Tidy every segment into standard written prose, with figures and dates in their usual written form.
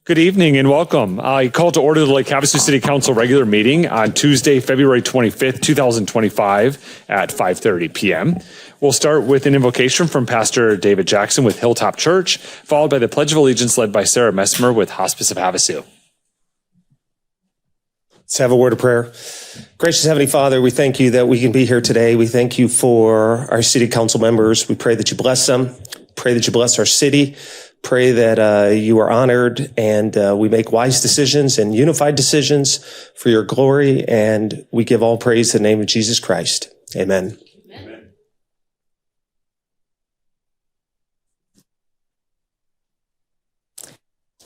Good evening and welcome. I call to order the Lake Havasu City Council regular meeting on Tuesday, February 25th, 2025 at 5:30 p.m. We'll start with an invocation from Pastor David Jackson with Hilltop Church, followed by the Pledge of Allegiance led by Sarah Messmer with Hospice of Havasu. Let's have a word of prayer. Gracious Heavenly Father, we thank you that we can be here today. We thank you for our city council members. We pray that you bless them. Pray that you bless our city. Pray that you are honored and we make wise decisions and unified decisions for your glory. And we give all praise in the name of Jesus Christ. Amen. Amen.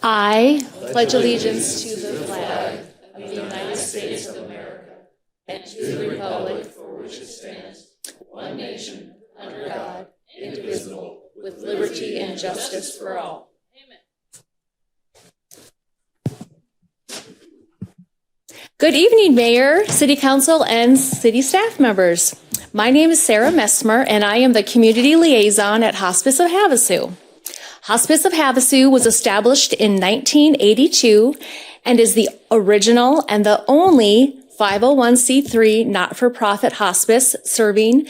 I pledge allegiance to the flag of the United States of America and to the republic for which it stands, one nation, under God, indivisible, with liberty and justice for all. Amen. Good evening, Mayor, City Council, and City staff members. My name is Sarah Messmer, and I am the Community Liaison at Hospice of Havasu. Hospice of Havasu was established in 1982 and is the original and the only 501c3 not-for-profit hospice serving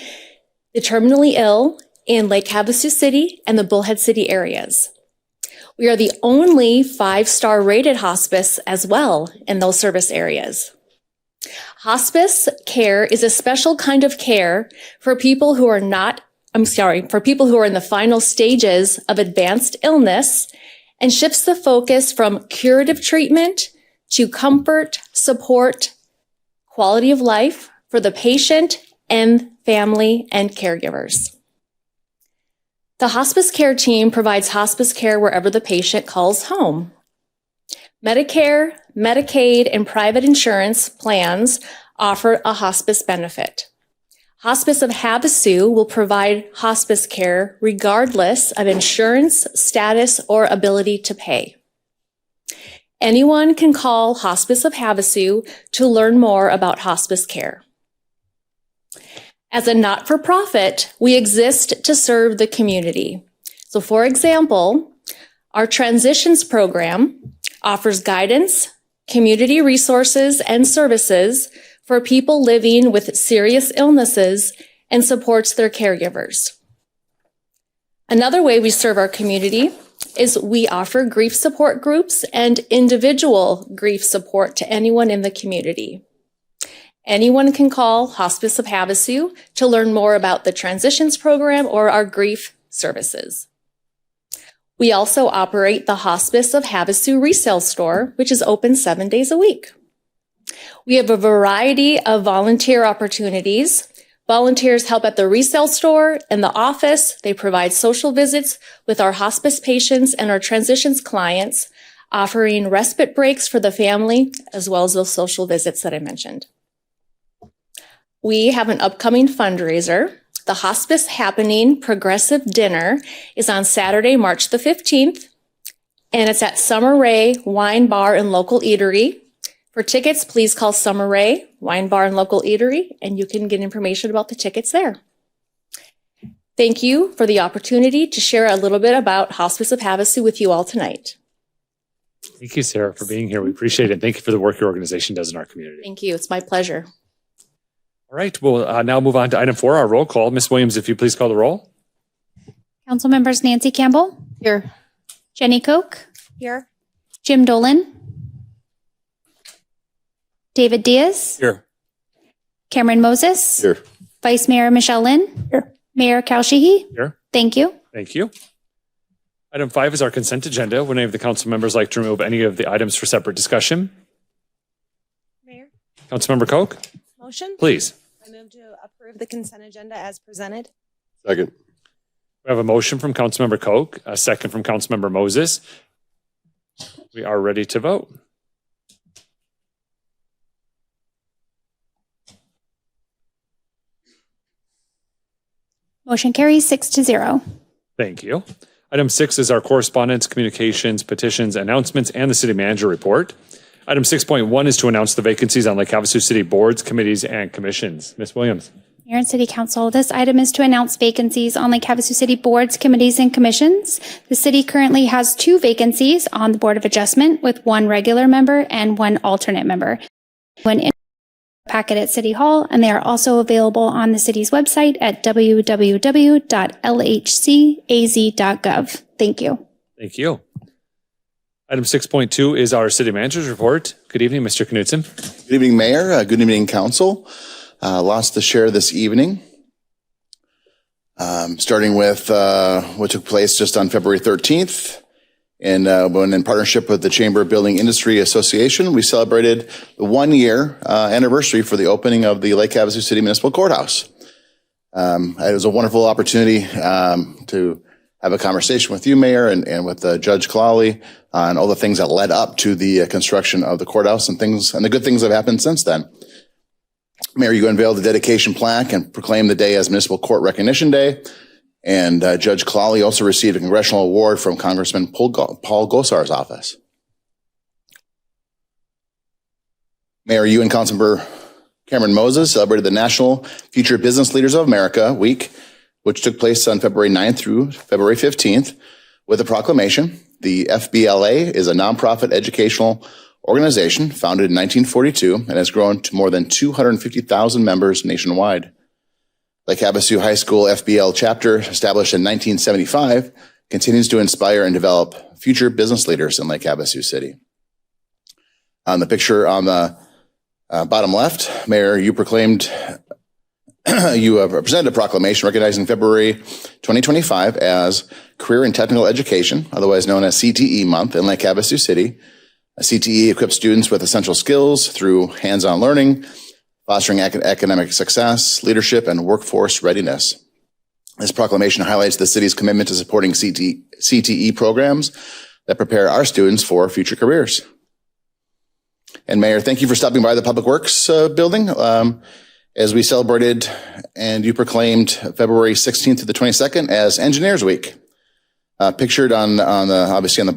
the terminally ill in Lake Havasu City and the Bullhead City areas. We are the only 5-star rated hospice as well in those service areas. Hospice care is a special kind of care for people who are in the final stages of advanced illness and shifts the focus from curative treatment to comfort, support, quality of life for the patient and family and caregivers. The hospice care team provides hospice care wherever the patient calls home. Medicare, Medicaid, and private insurance plans offer a hospice benefit. Hospice of Havasu will provide hospice care regardless of insurance status or ability to pay. Anyone can call Hospice of Havasu to learn more about hospice care. As a not-for-profit, we exist to serve the community. So, for example, our transitions program offers guidance, community resources, and services for people living with serious illnesses and supports their caregivers. Another way we serve our community is we offer grief support groups and individual grief support to anyone in the community. Anyone can call Hospice of Havasu to learn more about the transitions program or our grief services. We also operate the Hospice of Havasu resale store, which is open 7 days a week. We have a variety of volunteer opportunities. Volunteers help at the resale store and the office. They provide social visits with our hospice patients and our transitions clients, offering respite breaks for the family, as well as those social visits that I mentioned. We have an upcoming fundraiser. The Hospice Happening Progressive Dinner is on Saturday, March the 15th, and it's at Summer Ray Wine Bar and Local Eatery. For tickets, please call Summer Ray Wine Bar and Local Eatery, and you can get information about the tickets there. Thank you for the opportunity to share a little bit about Hospice of Havasu with you all tonight. Thank you, Sarah, for being here. We appreciate it. Thank you for the work your organization does in our community. Thank you. It's my pleasure. All right, we'll now move on to item 4, our roll call. Ms. Williams, if you please call the roll. Council members Nancy Campbell. Here. Jenny Koch. Here. Jim Dolan. David Diaz. Here. Cameron Moses. Here. Vice Mayor Michelle Lynn. Here. Mayor Cal Sheehy. Here. Thank you. Thank you. Item 5 is our consent agenda. Would any of the council members like to remove any of the items for separate discussion? Mayor, Councilmember Koch, motion? please. I move to approve the consent agenda as presented. Second. We have a motion from Councilmember Koch, a second from Councilmember Moses. We are ready to vote. Motion carries 6-0. Thank you. Item 6 is our correspondence, communications, petitions, announcements, and the city manager report. Item 6.1 is to announce the vacancies on Lake Havasu City boards, committees, and commissions. Ms. Williams. Mayor and City Council, this item is to announce vacancies on Lake Havasu City boards, committees, and commissions. The city currently has 2 vacancies on the Board of Adjustment with 1 regular member and 1 alternate member. One in packet at City Hall, and they are also available on the city's website at www.lhcaz.gov. Thank you. Thank you. Item 6.2 is our city manager's report. Good evening, Mr. Knudsen. Good evening, Mayor. Good evening, Council. Lots to share this evening. Starting with what took place just on February 13th. And when in partnership with the Chamber of Building Industry Association, we celebrated the 1-year anniversary for the opening of the Lake Havasu City Municipal Courthouse. It was a wonderful opportunity to have a conversation with you, Mayor, and with Judge Clawley on all the things that led up to the construction of the courthouse and the good things that have happened since then. Mayor, you unveiled the dedication plaque and proclaimed the day as Municipal Court Recognition Day. And Judge Clawley also received a congressional award from Congressman Paul Gosar's office. Mayor, you and Councilmember Cameron Moses celebrated the National Future Business Leaders of America Week, which took place on February 9th through February 15th with a proclamation. The FBLA is a nonprofit educational organization founded in 1942 and has grown to more than 250,000 members nationwide. Lake Havasu High School FBL chapter, established in 1975, continues to inspire and develop future business leaders in Lake Havasu City. On the picture on the bottom left, Mayor, you presented a proclamation recognizing February 2025 as Career and Technical Education, otherwise known as CTE Month in Lake Havasu City. CTE equips students with essential skills through hands-on learning, fostering academic success, leadership, and workforce readiness. This proclamation highlights the city's commitment to supporting CTE programs that prepare our students for future careers. And Mayor, thank you for stopping by the Public Works building as we celebrated and you proclaimed February 16th to the 22nd as Engineers Week. Pictured on the obviously on the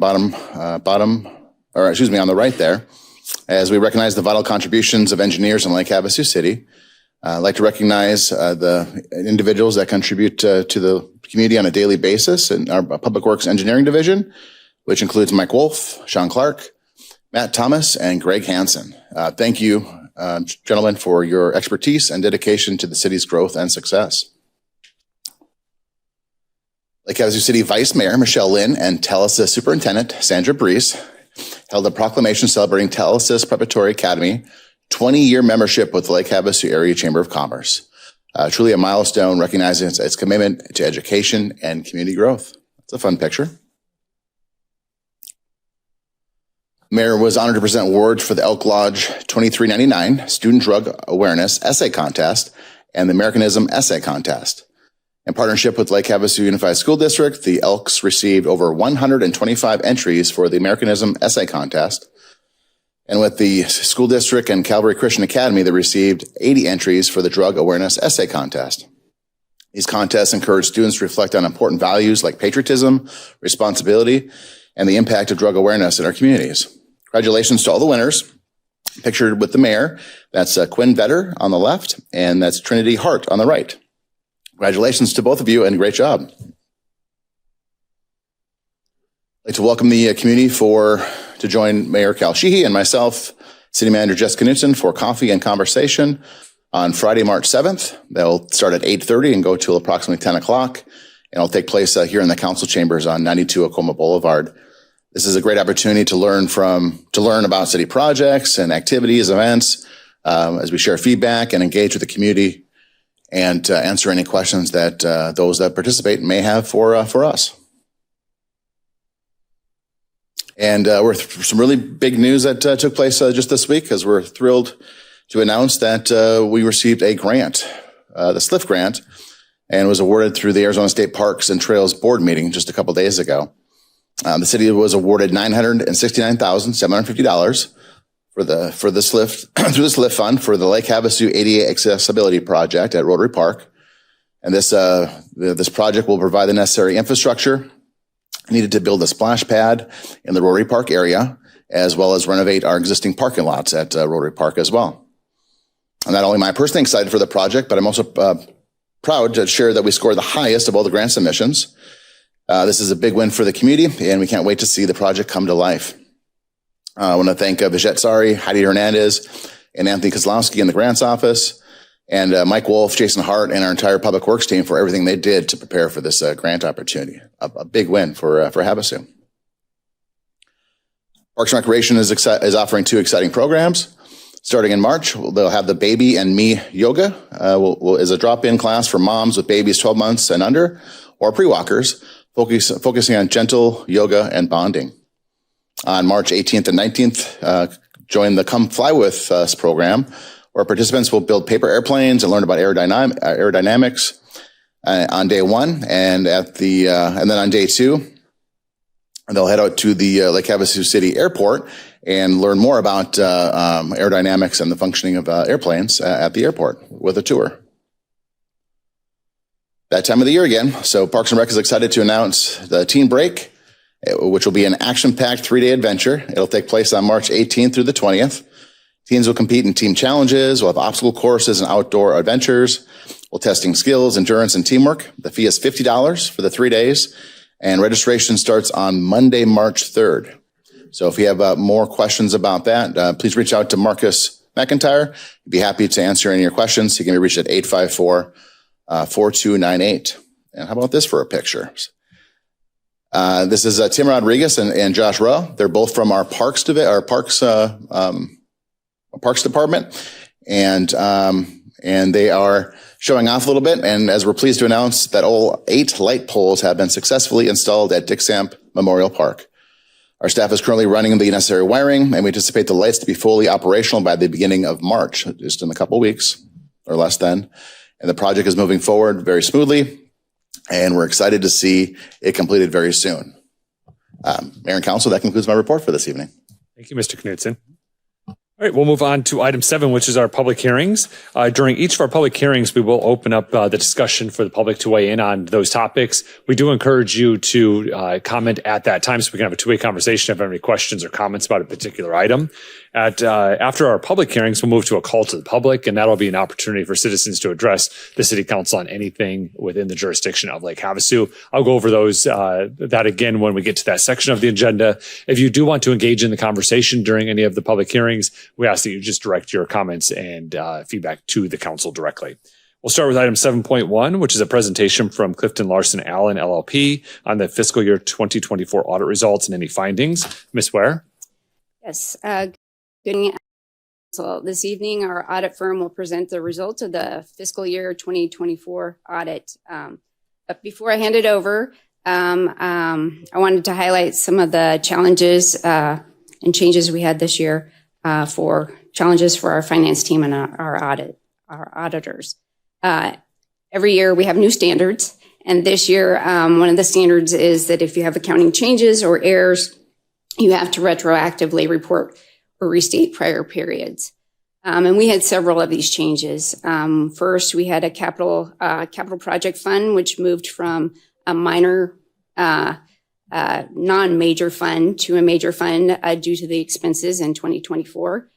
on the right there, as we recognize the vital contributions of engineers in Lake Havasu City. I'd like to recognize the individuals that contribute to the community on a daily basis in our Public Works Engineering Division, which includes Mike Wolf, Sean Clark, Matt Thomas, and Greg Hansen. Thank you, gentlemen, for your expertise and dedication to the city's growth and success. Lake Havasu City Vice Mayor Michelle Lynn and Telus Superintendent Sandra Brees held a proclamation celebrating Telus Preparatory Academy 20-year membership with the Lake Havasu Area Chamber of Commerce. Truly a milestone recognizing its commitment to education and community growth. It's a fun picture. Mayor was honored to present awards for the Elk Lodge 2399 Student Drug Awareness Essay Contest and the Americanism Essay Contest. In partnership with Lake Havasu Unified School District, the Elks received over 125 entries for the Americanism Essay Contest. And with the school district and Calvary Christian Academy, they received 80 entries for the Drug Awareness Essay Contest. These contests encourage students to reflect on important values like patriotism, responsibility, and the impact of drug awareness in our communities. Congratulations to all the winners. Pictured with the mayor, that's Quinn Vetter on the left, and that's Trinity Hart on the right. Congratulations to both of you and great job. I'd like to welcome the community to join Mayor Cal Sheehy and myself, City Manager Jessica Knudsen, for coffee and conversation on Friday, March 7th. They'll start at 8:30 and go till approximately 10 o'clock. And it'll take place here in the council chambers on 92 Acoma Boulevard. This is a great opportunity to learn about city projects and activities, events, as we share feedback and engage with the community and answer any questions that those that participate may have for us. And we're some really big news that took place just this week, as we're thrilled to announce that we received a grant, the SLIF grant, and was awarded through the Arizona State Parks and Trails Board meeting just a couple days ago. The city was awarded $969,750 for the SLIF through the SLIF fund for the Lake Havasu ADA accessibility project at Rotary Park. And this project will provide the necessary infrastructure needed to build a splash pad in the Rotary Park area, as well as renovate our existing parking lots at Rotary Park as well. I'm not only am I personally excited for the project, but I'm also proud to share that we scored the highest of all the grant submissions. This is a big win for the community, and we can't wait to see the project come to life. I want to thank Vijay Sari, Heidi Hernandez, and Anthony Kozlowski in the grants office, and Mike Wolf, Jason Hart, and our entire public works team for everything they did to prepare for this grant opportunity. A big win for Havasu. Parks and Recreation is offering 2 exciting programs. Starting in March, they'll have the Baby and Me Yoga is a drop-in class for moms with babies 12 months and under, or pre-walkers, focusing on gentle yoga and bonding. On March 18th and 19th, join the Come Fly With Us program, where participants will build paper airplanes and learn about aerodynamics on day 1, and then on day 2, they'll head out to the Lake Havasu City Airport and learn more about aerodynamics and the functioning of airplanes at the airport with a tour. That time of the year again, so Parks and Rec is excited to announce the Teen Break, which will be an action-packed 3-day adventure. It'll take place on March 18th through the 20th. Teens will compete in team challenges, we'll have obstacle courses and outdoor adventures. We'll testing skills, endurance, and teamwork. The fee is $50 for the 3 days, and registration starts on Monday, March 3rd. So if you have more questions about that, please reach out to Marcus McIntyre. He'd be happy to answer any of your questions. He can be reached at 854-4298. And how about this for a picture? This is Tim Rodriguez and Josh Rowe. They're both from our Parks department, and they are showing off a little bit. And as we're pleased to announce that all 8 light poles have been successfully installed at Dick Samp Memorial Park. Our staff is currently running the necessary wiring, and we anticipate the lights to be fully operational by the beginning of March, just in a couple weeks or less than. And the project is moving forward very smoothly, and we're excited to see it completed very soon. Mayor and Council, that concludes my report for this evening. Thank you, Mr. Knudsen. All right, we'll move on to item 7, which is our public hearings. During each of our public hearings, we will open up the discussion for the public to weigh in on those topics. We do encourage you to comment at that time so we can have a two-way conversation if you have any questions or comments about a particular item. After our public hearings, we'll move to a call to the public, and that'll be an opportunity for citizens to address the City Council on anything within the jurisdiction of Lake Havasu. I'll go over that again when we get to that section of the agenda. If you do want to engage in the conversation during any of the public hearings, we ask that you just direct your comments and feedback to the council directly. We'll start with item 7.1, which is a presentation from Clifton Larson Allen LLP on the fiscal year 2024 audit results and any findings. Ms. Ware? Yes. Good evening. So this evening, our audit firm will present the results of the fiscal year 2024 audit. But before I hand it over, I wanted to highlight some of the challenges and changes we had this year for challenges for our finance team and our auditors. Every year we have new standards, and this year one of the standards is that if you have accounting changes or errors, you have to retroactively report or restate prior periods. And we had several of these changes. First, we had a capital project fund, which moved from a minor non-major fund to a major fund due to the expenses in 2024.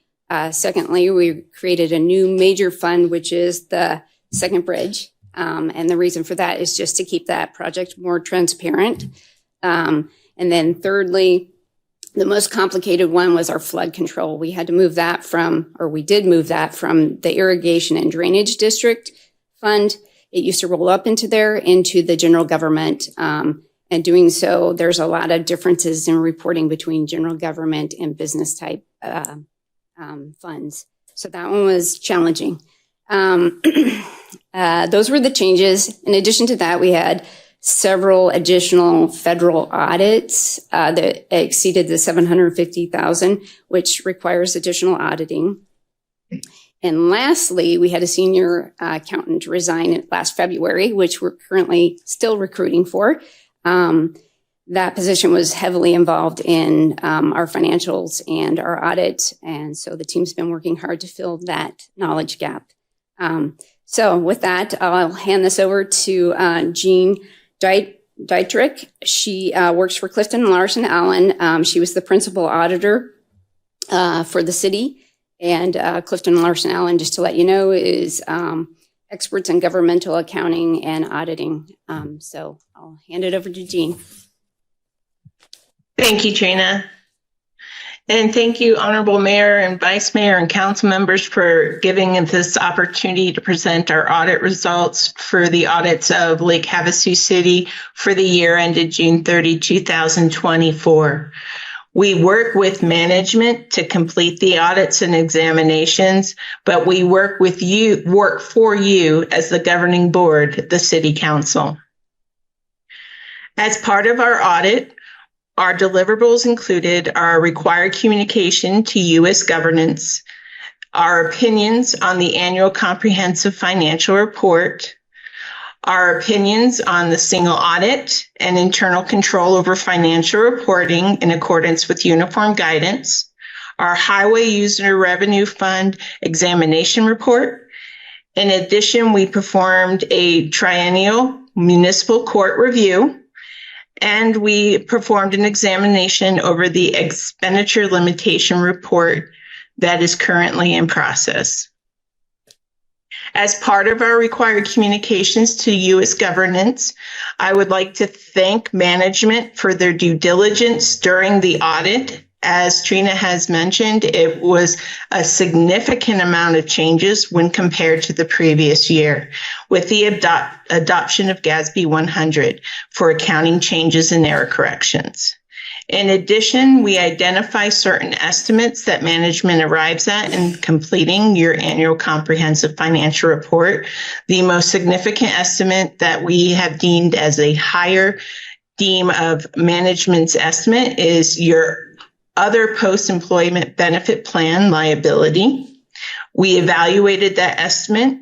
Secondly, we created a new major fund, which is the second bridge. And the reason for that is just to keep that project more transparent. And then thirdly, the most complicated one was our flood control. We did move that from the irrigation and drainage district fund. It used to roll up into the general government. And doing so, there's a lot of differences in reporting between general government and business type funds. So that one was challenging. Those were the changes. In addition to that, we had several additional federal audits that exceeded the $750,000, which requires additional auditing. And lastly, we had a senior accountant resign last February, which we're currently still recruiting for. That position was heavily involved in our financials and our audit, and so the team's been working hard to fill that knowledge gap. So with that, I'll hand this over to Jean Dietrich. She works for Clifton Larson Allen. She was the principal auditor for the city, And Clifton Larson Allen, just to let you know, is experts in governmental accounting and auditing. So I'll hand it over to Jean. Thank you, Trina. And thank you, Honorable Mayor and Vice Mayor and Council members, for giving us this opportunity to present our audit results for the audits of Lake Havasu City for the year ended June 30, 2024. We work with management to complete the audits and examinations, but we work for you as the governing board, the City Council. As part of our audit, our deliverables included our required communication to you as governance, our opinions on the annual comprehensive financial report, our opinions on the single audit and internal control over financial reporting in accordance with uniform guidance, our highway user revenue fund examination report. In addition, we performed a triennial municipal court review, and we performed an examination over the expenditure limitation report that is currently in process. As part of our required communications to you as governance, I would like to thank management for their due diligence during the audit. As Trina has mentioned, it was a significant amount of changes when compared to the previous year, with the adoption of GASB 100 for accounting changes and error corrections. In addition, we identify certain estimates that management arrives at in completing your annual comprehensive financial report. The most significant estimate that we have deemed as a higher deem of management's estimate is your other post-employment benefit plan liability. We evaluated that estimate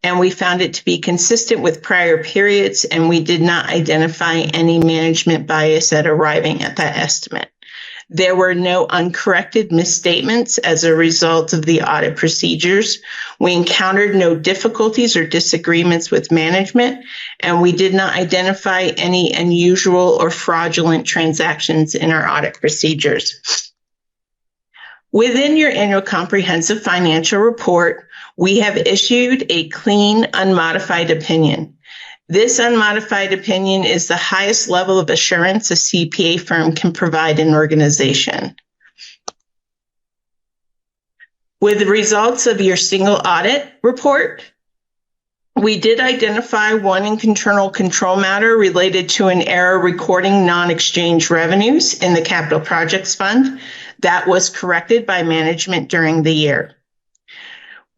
and we found it to be consistent with prior periods, and we did not identify any management bias at arriving at that estimate. There were no uncorrected misstatements as a result of the audit procedures. We encountered no difficulties or disagreements with management, and we did not identify any unusual or fraudulent transactions in our audit procedures. Within your annual comprehensive financial report, we have issued a clean, unmodified opinion. This unmodified opinion is the highest level of assurance a CPA firm can provide an organization. With the results of your single audit report, we did identify one internal control matter related to an error recording non-exchange revenues in the Capital Projects Fund. That was corrected by management during the year.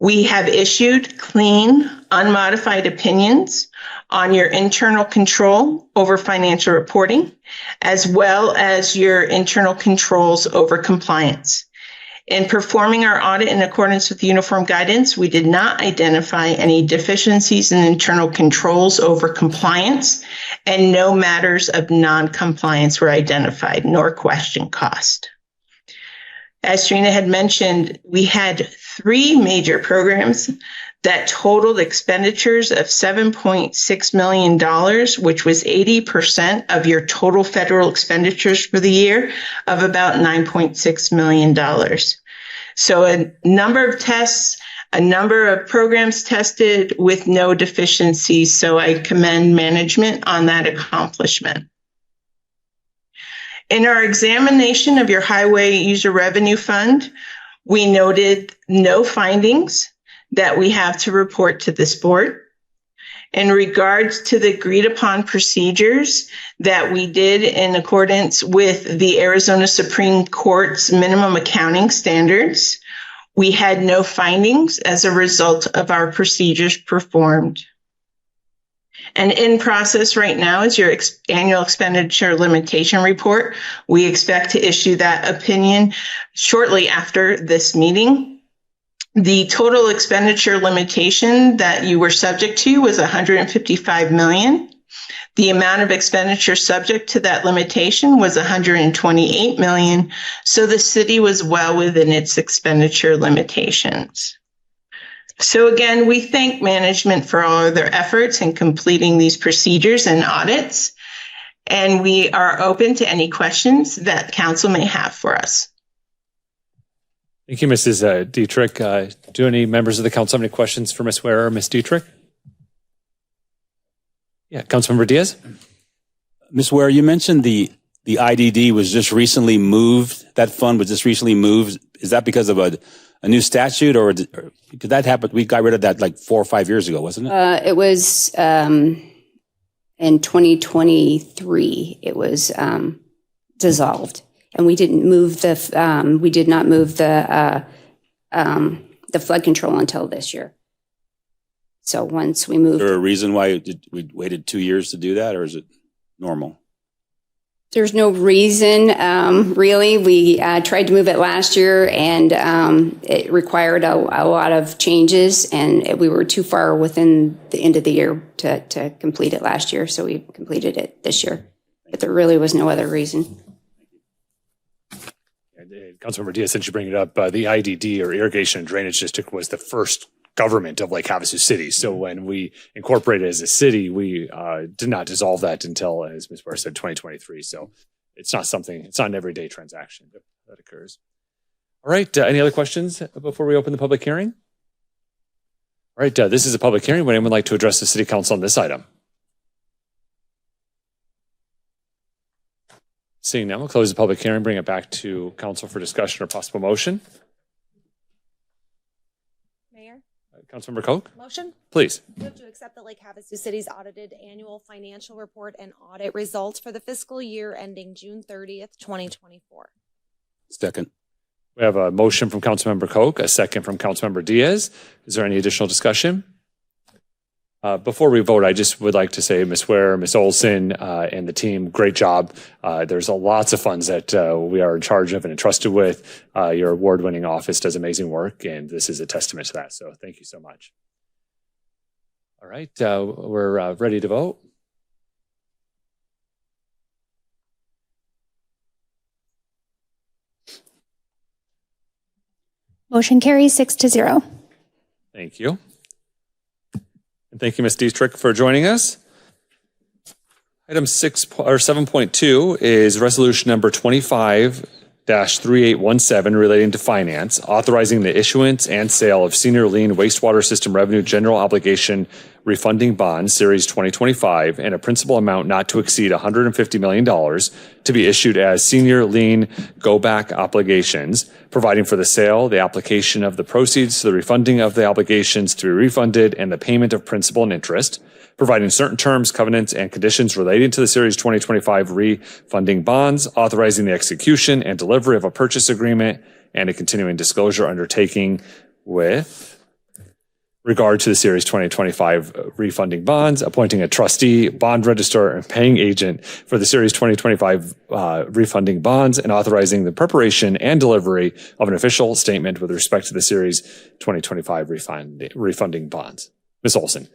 We have issued clean, unmodified opinions on your internal control over financial reporting, as well as your internal controls over compliance. In performing our audit in accordance with uniform guidance, we did not identify any deficiencies in internal controls over compliance, and no matters of non-compliance were identified, nor question cost. As Trina had mentioned, we had 3 major programs that totaled expenditures of $7.6 million, which was 80% of your total federal expenditures for the year of about $9.6 million. So a number of tests, a number of programs tested with no deficiencies. So I commend management on that accomplishment. In our examination of your Highway User Revenue Fund, we noted no findings that we have to report to this board. In regards to the agreed upon procedures that we did in accordance with the Arizona Supreme Court's minimum accounting standards, we had no findings as a result of our procedures performed. And in process right now is your annual expenditure limitation report. We expect to issue that opinion shortly after this meeting. The total expenditure limitation that you were subject to was $155 million. The amount of expenditure subject to that limitation was $128 million. So the city was well within its expenditure limitations. So again, we thank management for all of their efforts in completing these procedures and audits, and we are open to any questions that council may have for us. Thank you, Mrs. Dietrich. Do any members of the council have any questions for Ms. Ware or Ms. Dietrich? Yeah, Councilmember Diaz. Ms. Ware, you mentioned the IDD was just recently moved. That fund was just recently moved. Is that because of a new statute, or did that happen? We got rid of that like 4 or 5 years ago, wasn't it? It was in 2023. It was dissolved, and we didn't move the. We did not move the flood control until this year. So once we moved, Is there a reason why we waited 2 years to do that, or is it normal? there's no reason really. We tried to move it last year, and it required a lot of changes, and we were too far within the end of the year to complete it last year. So we completed it this year, but there really was no other reason. Councilmember Diaz, since you bring it up, the IDD, or Irrigation and Drainage District, was the first government of Lake Havasu City. So when we incorporated as a city, we did not dissolve that until, as Ms. Ware said, 2023. So it's not an everyday transaction that occurs. All right, any other questions before we open the public hearing? All right, this is a public hearing. Would anyone like to address the City Council on this item? Seeing none, we'll close the public hearing, bring it back to council for discussion or possible motion. Mayor, Councilmember Koch, motion? please. Move to accept the Lake Havasu City's audited annual financial report and audit results for the fiscal year ending June 30th, 2024. Second. We have a motion from Councilmember Koch, a second from Councilmember Diaz. Is there any additional discussion? Before we vote, I just would like to say, Ms. Ware, Ms. Olson, and the team, great job. There's lots of funds that we are in charge of and entrusted with. Your award-winning office does amazing work, and this is a testament to that. So thank you so much. All right, we're ready to vote. Motion carries 6-0. Thank you. And thank you, Ms. Dietrich, for joining us. Item 7.2 is resolution number 25-3817 relating to finance, authorizing the issuance and sale of senior lien wastewater system revenue general obligation refunding bonds, Series 2025, and a principal amount not to exceed $150 million to be issued as senior lien go-back obligations, providing for the sale, the application of the proceeds to the refunding of the obligations to be refunded, and the payment of principal and interest, providing certain terms, covenants, and conditions relating to the Series 2025 refunding bonds, authorizing the execution and delivery of a purchase agreement and a continuing disclosure undertaking with regard to the Series 2025 refunding bonds, appointing a trustee, bond registrar, and paying agent for the Series 2025 refunding bonds, and authorizing the preparation and delivery of an official statement with respect to the Series 2025 refunding bonds. Ms. Olson.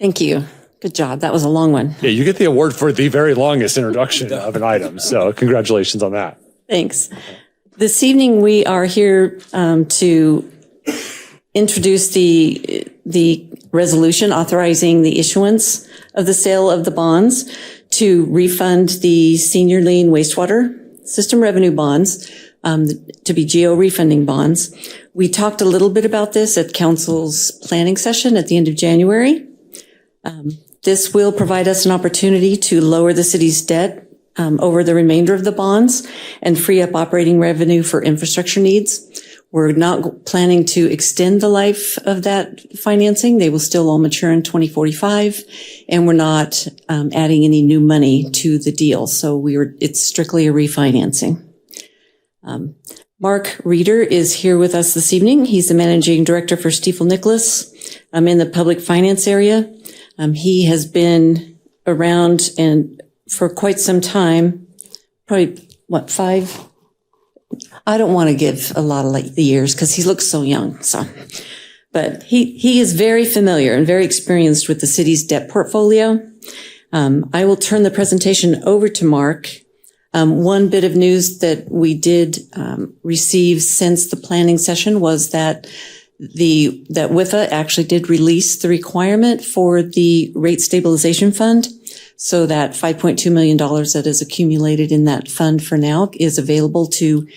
Thank you. Good job. That was a long one. Yeah, you get the award for the very longest introduction of an item. So congratulations on that. Thanks. This evening we are here to introduce the resolution authorizing the issuance of the sale of the bonds to refund the senior lien wastewater system revenue bonds, to be GO refunding bonds. We talked a little bit about this at council's planning session at the end of January. This will provide us an opportunity to lower the city's debt over the remainder of the bonds and free up operating revenue for infrastructure needs. We're not planning to extend the life of that financing. They will still all mature in 2045, and we're not adding any new money to the deal. So it's strictly a refinancing. Mark Reeder is here with us this evening. He's the managing director for Stiefel Nicholas in the public finance area. He has been around and for quite some time, probably, 5? I don't want to give a lot of the years because he looks so young. But he is very familiar and very experienced with the city's debt portfolio. I will turn the presentation over to Mark. One bit of news that we did receive since the planning session was that that WIFA actually did release the requirement for the rate stabilization fund. So that $5.2 million that is accumulated in that fund for now is available to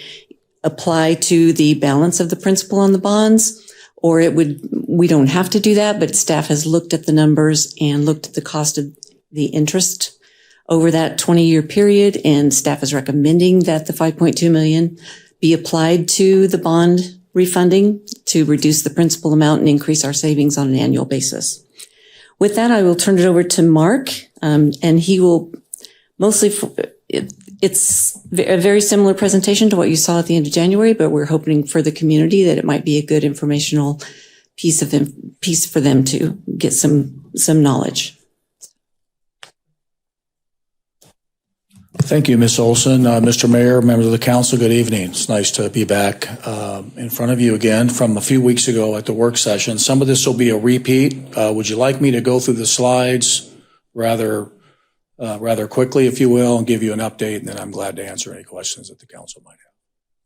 apply to the balance of the principal on the bonds, or we don't have to do that, but staff has looked at the numbers and looked at the cost of the interest over that 20-year period, and staff is recommending that the $5.2 million be applied to the bond refunding to reduce the principal amount and increase our savings on an annual basis. With that, I will turn it over to Mark, and he will mostly, it's a very similar presentation to what you saw at the end of January, but we're hoping for the community that it might be a good informational piece for them to get some knowledge. Thank you, Ms. Olson. Mr. Mayor, members of the council, good evening. It's nice to be back in front of you again from a few weeks ago at the work session. Some of this will be a repeat. Would you like me to go through the slides rather quickly, if you will, and give you an update, and then I'm glad to answer any questions that the council might have.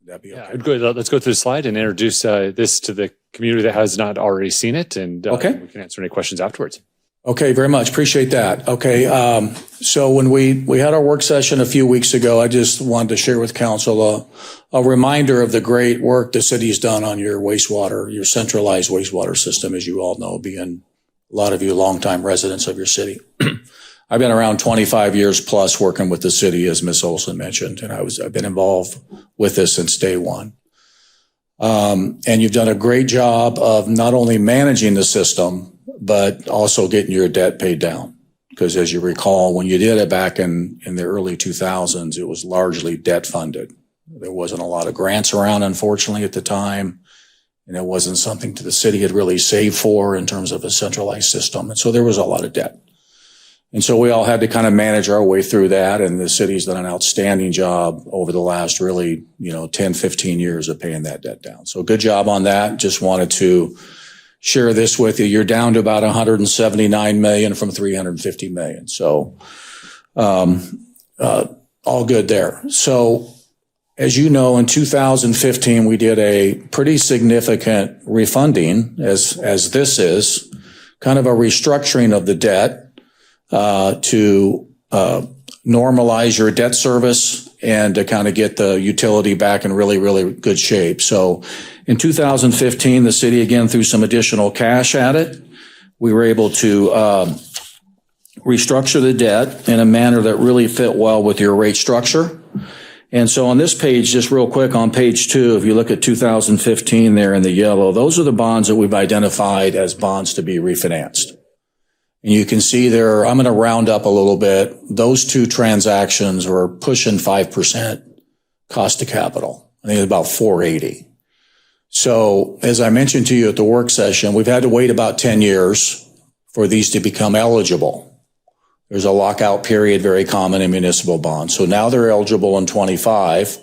Would that be okay? Yeah, good. Let's go through the slide and introduce this to the community that has not already seen it, and we can answer any questions afterwards. Okay, very much. Appreciate that. Okay, so when we had our work session a few weeks ago, I just wanted to share with council a reminder of the great work the city's done on your wastewater, your centralized wastewater system, as you all know, being a lot of you longtime residents of your city. I've been around 25 years plus working with the city, as Ms. Olson mentioned, and I've been involved with this since day one. And you've done a great job of not only managing the system, but also getting your debt paid down. Because as you recall, when you did it back in the early 2000s, it was largely debt funded. There wasn't a lot of grants around, unfortunately, at the time. And it wasn't something that the city had really saved for in terms of a centralized system. And so there was a lot of debt. And so we all had to kind of manage our way through that. And the city's done an outstanding job over the last really, 10, 15 years of paying that debt down. So good job on that. Just wanted to share this with you. You're down to about 179 million from 350 million. So, all good there. So as you know, in 2015, we did a pretty significant refunding as this is kind of a restructuring of the debt, to normalize your debt service and to kind of get the utility back in really, really good shape. So in 2015, the city again threw some additional cash at it. We were able to restructure the debt in a manner that really fit well with your rate structure. And so on this page, just real quick on page 2, if you look at 2015 there in the yellow, those are the bonds that we've identified as bonds to be refinanced. And you can see there, I'm going to round up a little bit. Those two transactions were pushing 5% cost of capital. I think it's about 480. So as I mentioned to you at the work session, we've had to wait about 10 years for these to become eligible. There's a lockout period, very common in municipal bonds. So now they're eligible in 25.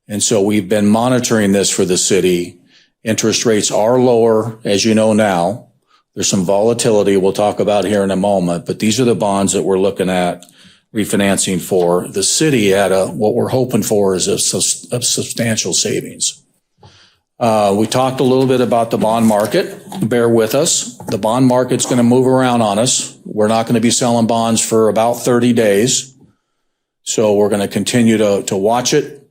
And so we've been monitoring this for the city. Interest rates are lower, as you know now. There's some volatility we'll talk about here in a moment, but these are the bonds that we're looking at refinancing for. The city at what we're hoping for is a substantial savings. We talked a little bit about the bond market. Bear with us. The bond market's going to move around on us. We're not going to be selling bonds for about 30 days. So we're going to continue to watch it.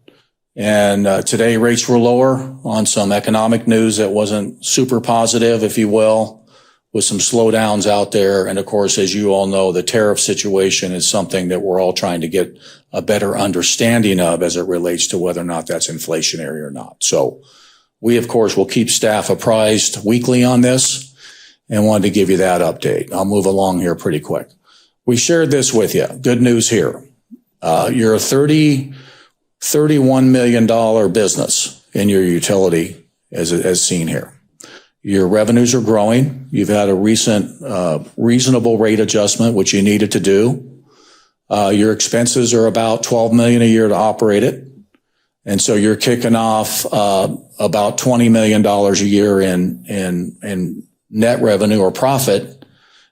And today rates were lower on some economic news that wasn't super positive, if you will, with some slowdowns out there. And of course, as you all know, the tariff situation is something that we're all trying to get a better understanding of as it relates to whether or not that's inflationary or not. So we, of course, will keep staff apprised weekly on this and wanted to give you that update. I'll move along here pretty quick. We shared this with you. Good news here. You're a $31 million business in your utility as seen here. Your revenues are growing. You've had a recent reasonable rate adjustment, which you needed to do. Your expenses are about $12 million a year to operate it. And so you're kicking off about $20 million a year in net revenue or profit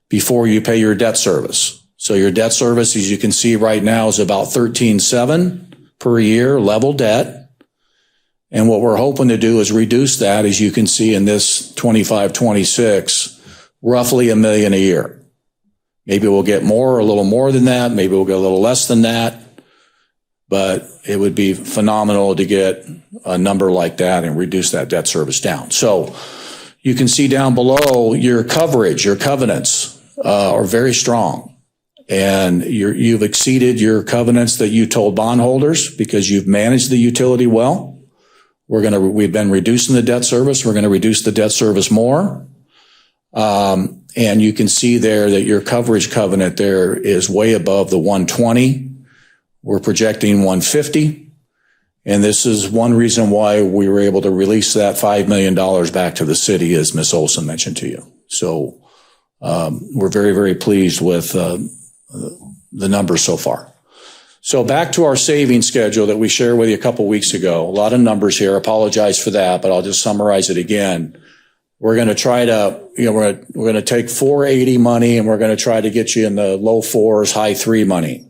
before you pay your debt service. So your debt service, as you can see right now, is about $13.7 per year level debt. And what we're hoping to do is reduce that, as you can see in this 25-26, roughly $1 million a year. Maybe we'll get more, a little more than that. Maybe we'll get a little less than that. but it would be phenomenal to get a number like that and reduce that debt service down. So you can see down below your coverage, your covenants are very strong. And you've exceeded your covenants that you told bondholders because you've managed the utility well. We've been reducing the debt service. We're going to reduce the debt service more. And you can see there that your coverage covenant there is way above the 120. We're projecting 150. And this is one reason why we were able to release that $5 million back to the city, as Ms. Olson mentioned to you. So we're very, very pleased with the numbers so far. So back to our savings schedule that we shared with you a couple weeks ago. A lot of numbers here. I apologize for that, but I'll just summarize it again. We're going to try to, we're going to take 480 money and we're going to try to get you in the low fours, high three money.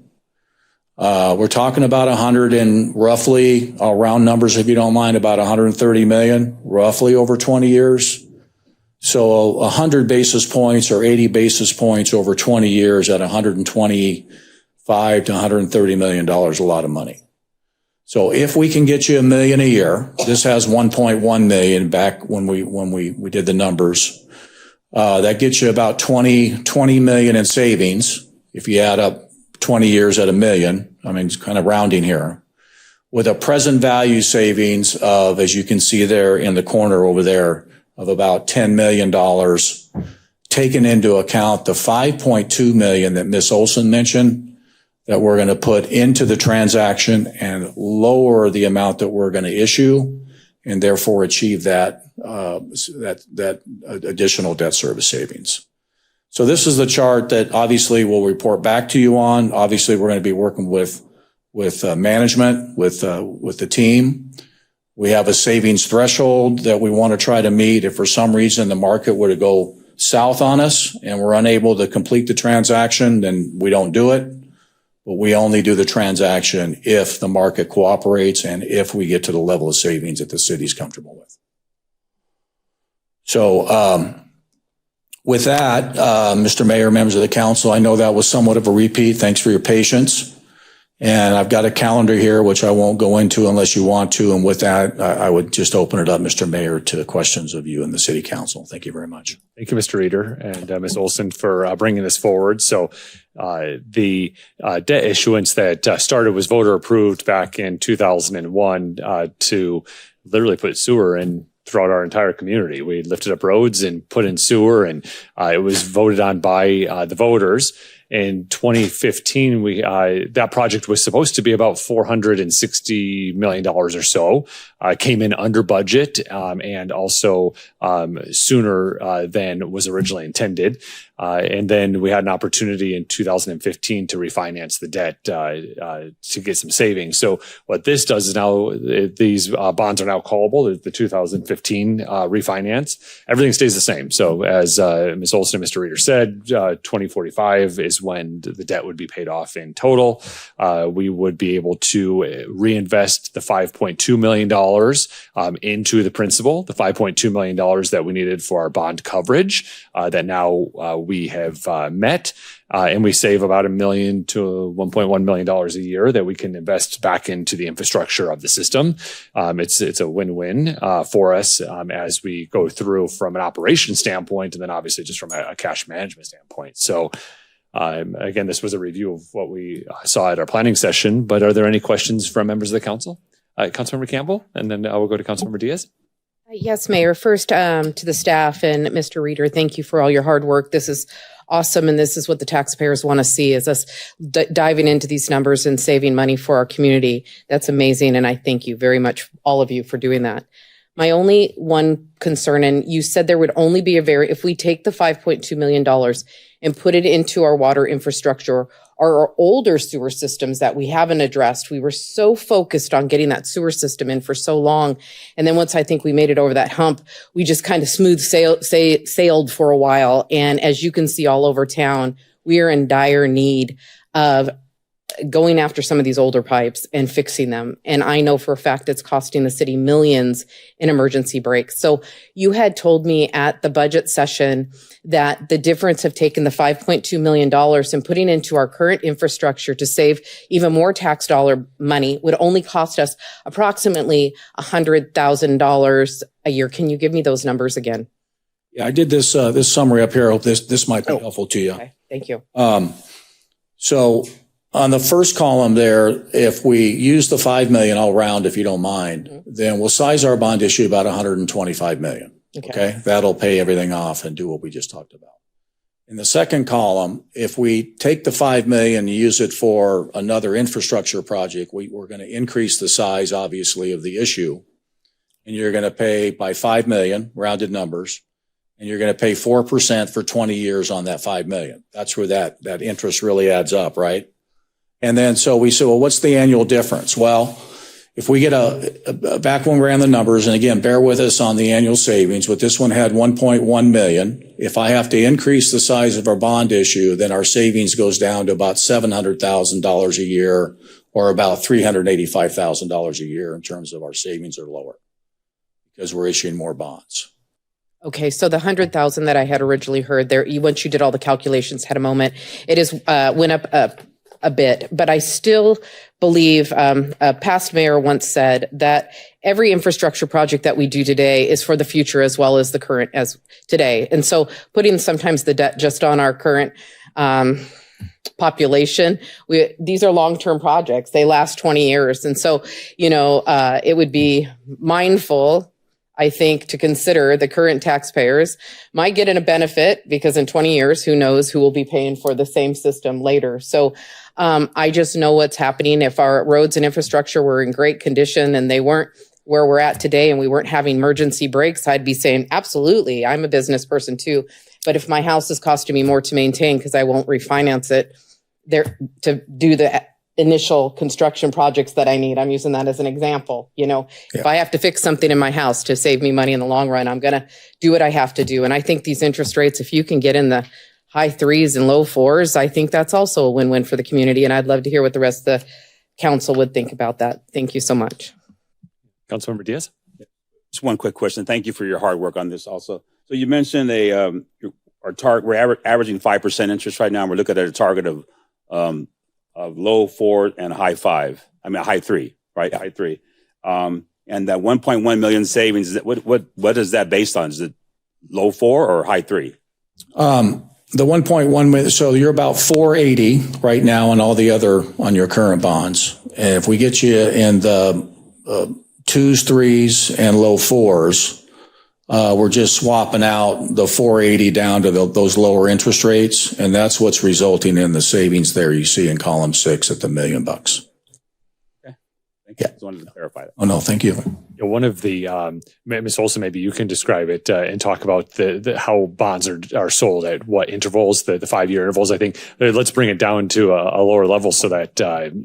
We're talking about 100 and roughly, I'll round numbers if you don't mind, about 130 million, roughly over 20 years. So 100 basis points or 80 basis points over 20 years at 125 to 130 million dollars, a lot of money. So if we can get you $1 million a year, this has 1.1 million back when we did the numbers. That gets you about 20 million in savings. If you add up 20 years at $1 million, I mean, it's kind of rounding here, with a present value savings of, as you can see there in the corner over there, of about $10 million, taking into account the 5.2 million that Ms. Olson mentioned that we're going to put into the transaction and lower the amount that we're going to issue and therefore achieve that additional debt service savings. So this is the chart that obviously we'll report back to you on. Obviously, we're going to be working with management, with the team. We have a savings threshold that we want to try to meet. If for some reason the market were to go south on us and we're unable to complete the transaction, then we don't do it. But we only do the transaction if the market cooperates and if we get to the level of savings that the city's comfortable with. So with that, Mr. Mayor, members of the council, I know that was somewhat of a repeat. Thanks for your patience. And I've got a calendar here, which I won't go into unless you want to. And with that, I would just open it up, Mr. Mayor, to questions of you and the city council. Thank you very much. Thank you, Mr. Reeder and Ms. Olson for bringing this forward. So the debt issuance that started was voter approved back in 2001 to literally put sewer in throughout our entire community. We lifted up roads and put in sewer, and it was voted on by the voters. In 2015, that project was supposed to be about $460 million or so. Came in under budget and also sooner than was originally intended. And then we had an opportunity in 2015 to refinance the debt to get some savings. So what this does is now these bonds are now callable. The 2015 refinance. Everything stays the same. So as Ms. Olson and Mr. Reeder said, 2045 is when the debt would be paid off in total. We would be able to reinvest the $5.2 million into the principal, the $5.2 million that we needed for our bond coverage that now we have met. And we save about $1 million to $1.1 million a year that we can invest back into the infrastructure of the system. It's a win-win for us as we go through from an operation standpoint and then obviously just from a cash management standpoint. So again, this was a review of what we saw at our planning session, but are there any questions from members of the council? Councilmember Campbell, and then I will go to Councilmember Diaz. Yes, Mayor. First, to the staff and Mr. Reeder, thank you for all your hard work. This is awesome, and this is what the taxpayers want to see, is us diving into these numbers and saving money for our community. That's amazing, and I thank you very much, all of you, for doing that. My only one concern, and you said there would only be if we take the $5.2 million and put it into our water infrastructure, our older sewer systems that we haven't addressed. We were so focused on getting that sewer system in for so long. And then once I think we made it over that hump, we just kind of sailed for a while. And as you can see all over town, we are in dire need of going after some of these older pipes and fixing them. And I know for a fact it's costing the city millions in emergency breaks. So you had told me at the budget session that the difference of taking the $5.2 million and putting into our current infrastructure to save even more tax dollar money would only cost us approximately $100,000 a year. Can you give me those numbers again? Yeah, I did this summary up here. I hope this might be helpful to you. Okay, thank you. So on the first column there, if we use the 5 million all round, if you don't mind, then we'll size our bond issue about 125 million. Okay. That'll pay everything off and do what we just talked about. In the second column, if we take the 5 million and use it for another infrastructure project, we're going to increase the size, obviously, of the issue. And you're going to pay by 5 million, rounded numbers, and you're going to pay 4% for 20 years on that 5 million. That's where that interest really adds up, right? And then so we said, well, what's the annual difference? Well, if we get back when we ran the numbers, and again, bear with us on the annual savings, but this one had 1.1 million. If I have to increase the size of our bond issue, then our savings goes down to about $700,000 a year, or about $385,000 a year in terms of our savings are lower because we're issuing more bonds. Okay, so the 100,000 that I had originally heard there, once you did all the calculations, had a moment, it is went up a bit, but I still believe a past mayor once said that every infrastructure project that we do today is for the future as well as the current as today. And so putting sometimes the debt just on our current population, these are long-term projects. They last 20 years. And so, it would be mindful, I think, to consider the current taxpayers might get in a benefit because in 20 years, who knows who will be paying for the same system later. So I just know what's happening. If our roads and infrastructure were in great condition and they weren't where we're at today and we weren't having emergency breaks, I'd be saying, absolutely, I'm a business person too. But if my house is costing me more to maintain because I won't refinance it there to do the initial construction projects that I need. I'm using that as an example. If I have to fix something in my house to save me money in the long run, I'm going to do what I have to do. And I think these interest rates, if you can get in the high 3s and low 4s, I think that's also a win-win for the community. And I'd love to hear what the rest of the council would think about that. Thank you so much. Councilmember Diaz? Just one quick question. Thank you for your hard work on this also. So you mentioned our target, we're averaging 5% interest right now. And we're looking at a target of low 4 and high 5. I mean, high 3, right? High 3. And that 1.1 million savings, what is that based on? Is it low 4 or high 3? The 1.1 million, so you're about 480 right now on all the other, on your current bonds. And if we get you in the 2s, 3s, and low 4s, we're just swapping out the 480 down to those lower interest rates. And that's what's resulting in the savings there you see in column 6 at the $1 million. Okay. Thank you. Yeah. Just wanted to clarify that. Oh, no, thank you. One of the, Ms. Olson, maybe you can describe it and talk about the how bonds are sold at what intervals, the 5-year intervals. I think let's bring it down to a lower level so that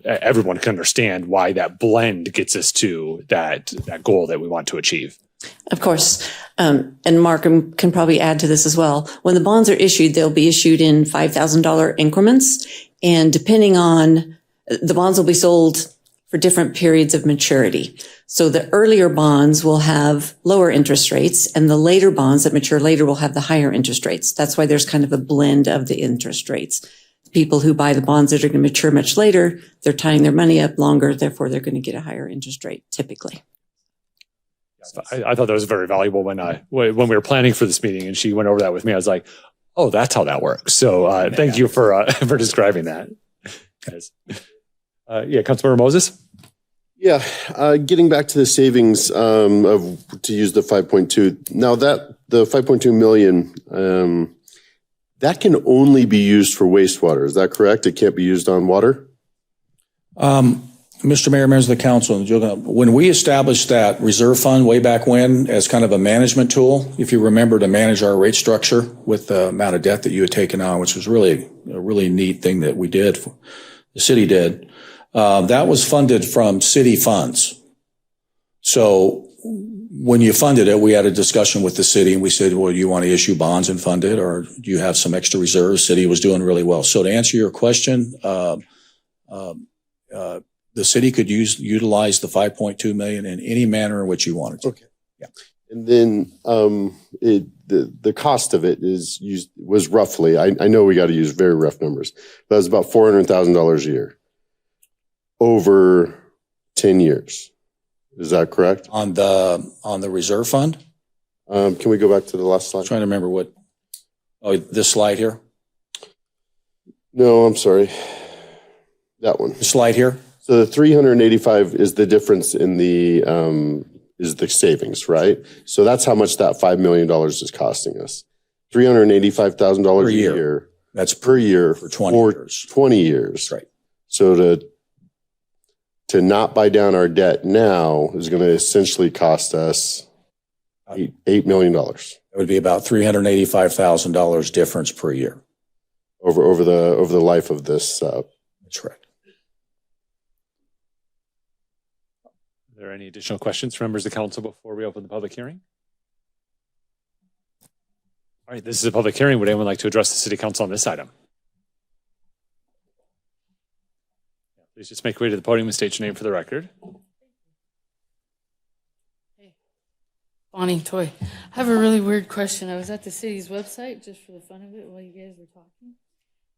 everyone can understand why that blend gets us to that goal that we want to achieve. Of course. And Mark can probably add to this as well. When the bonds are issued, they'll be issued in $5,000 increments. And depending on, the bonds will be sold for different periods of maturity. So the earlier bonds will have lower interest rates, and the later bonds that mature later will have the higher interest rates. That's why there's kind of a blend of the interest rates. People who buy the bonds that are going to mature much later, they're tying their money up longer, therefore they're going to get a higher interest rate typically. I thought that was very valuable when we were planning for this meeting and she went over that with me. I was like, oh, that's how that works. So thank you for describing that. Councilmember Moses? Yeah, getting back to the savings to use the 5.2. Now that the 5.2 million, that can only be used for wastewater. Is that correct? It can't be used on water? Mr. Mayor, members of the council, when we established that reserve fund way back when as kind of a management tool, if you remember, to manage our rate structure with the amount of debt that you had taken on, which was really a really neat thing that we did, the city did, that was funded from city funds. So when you funded it, we had a discussion with the city and we said, well, do you want to issue bonds and fund it, or do you have some extra reserves? City was doing really well. So to answer your question, the city could utilize the 5.2 million in any manner in which you wanted to. Okay. Yeah. And then the cost of it was roughly, I know we got to use very rough numbers, but it was about $400,000 a year over 10 years. Is that correct? On the reserve fund? Can we go back to the last slide? I'm trying to remember this slide here? No, I'm sorry. That one. The slide here? So the 385 is the difference in the savings, right? So that's how much that $5 million is costing us. $385,000 a year. That's per year for 20 years. 20 years. That's right. So to not buy down our debt now is going to essentially cost us $8 million. It would be about $385,000 difference per year over the life of this. That's right. Are there any additional questions from members of the council before we open the public hearing? All right, this is a public hearing. Would anyone like to address the city council on this item? Please just make your way to the podium and state your name for the record. Bonnie Toy. I have a really weird question. I was at the city's website just for the fun of it while you guys were talking.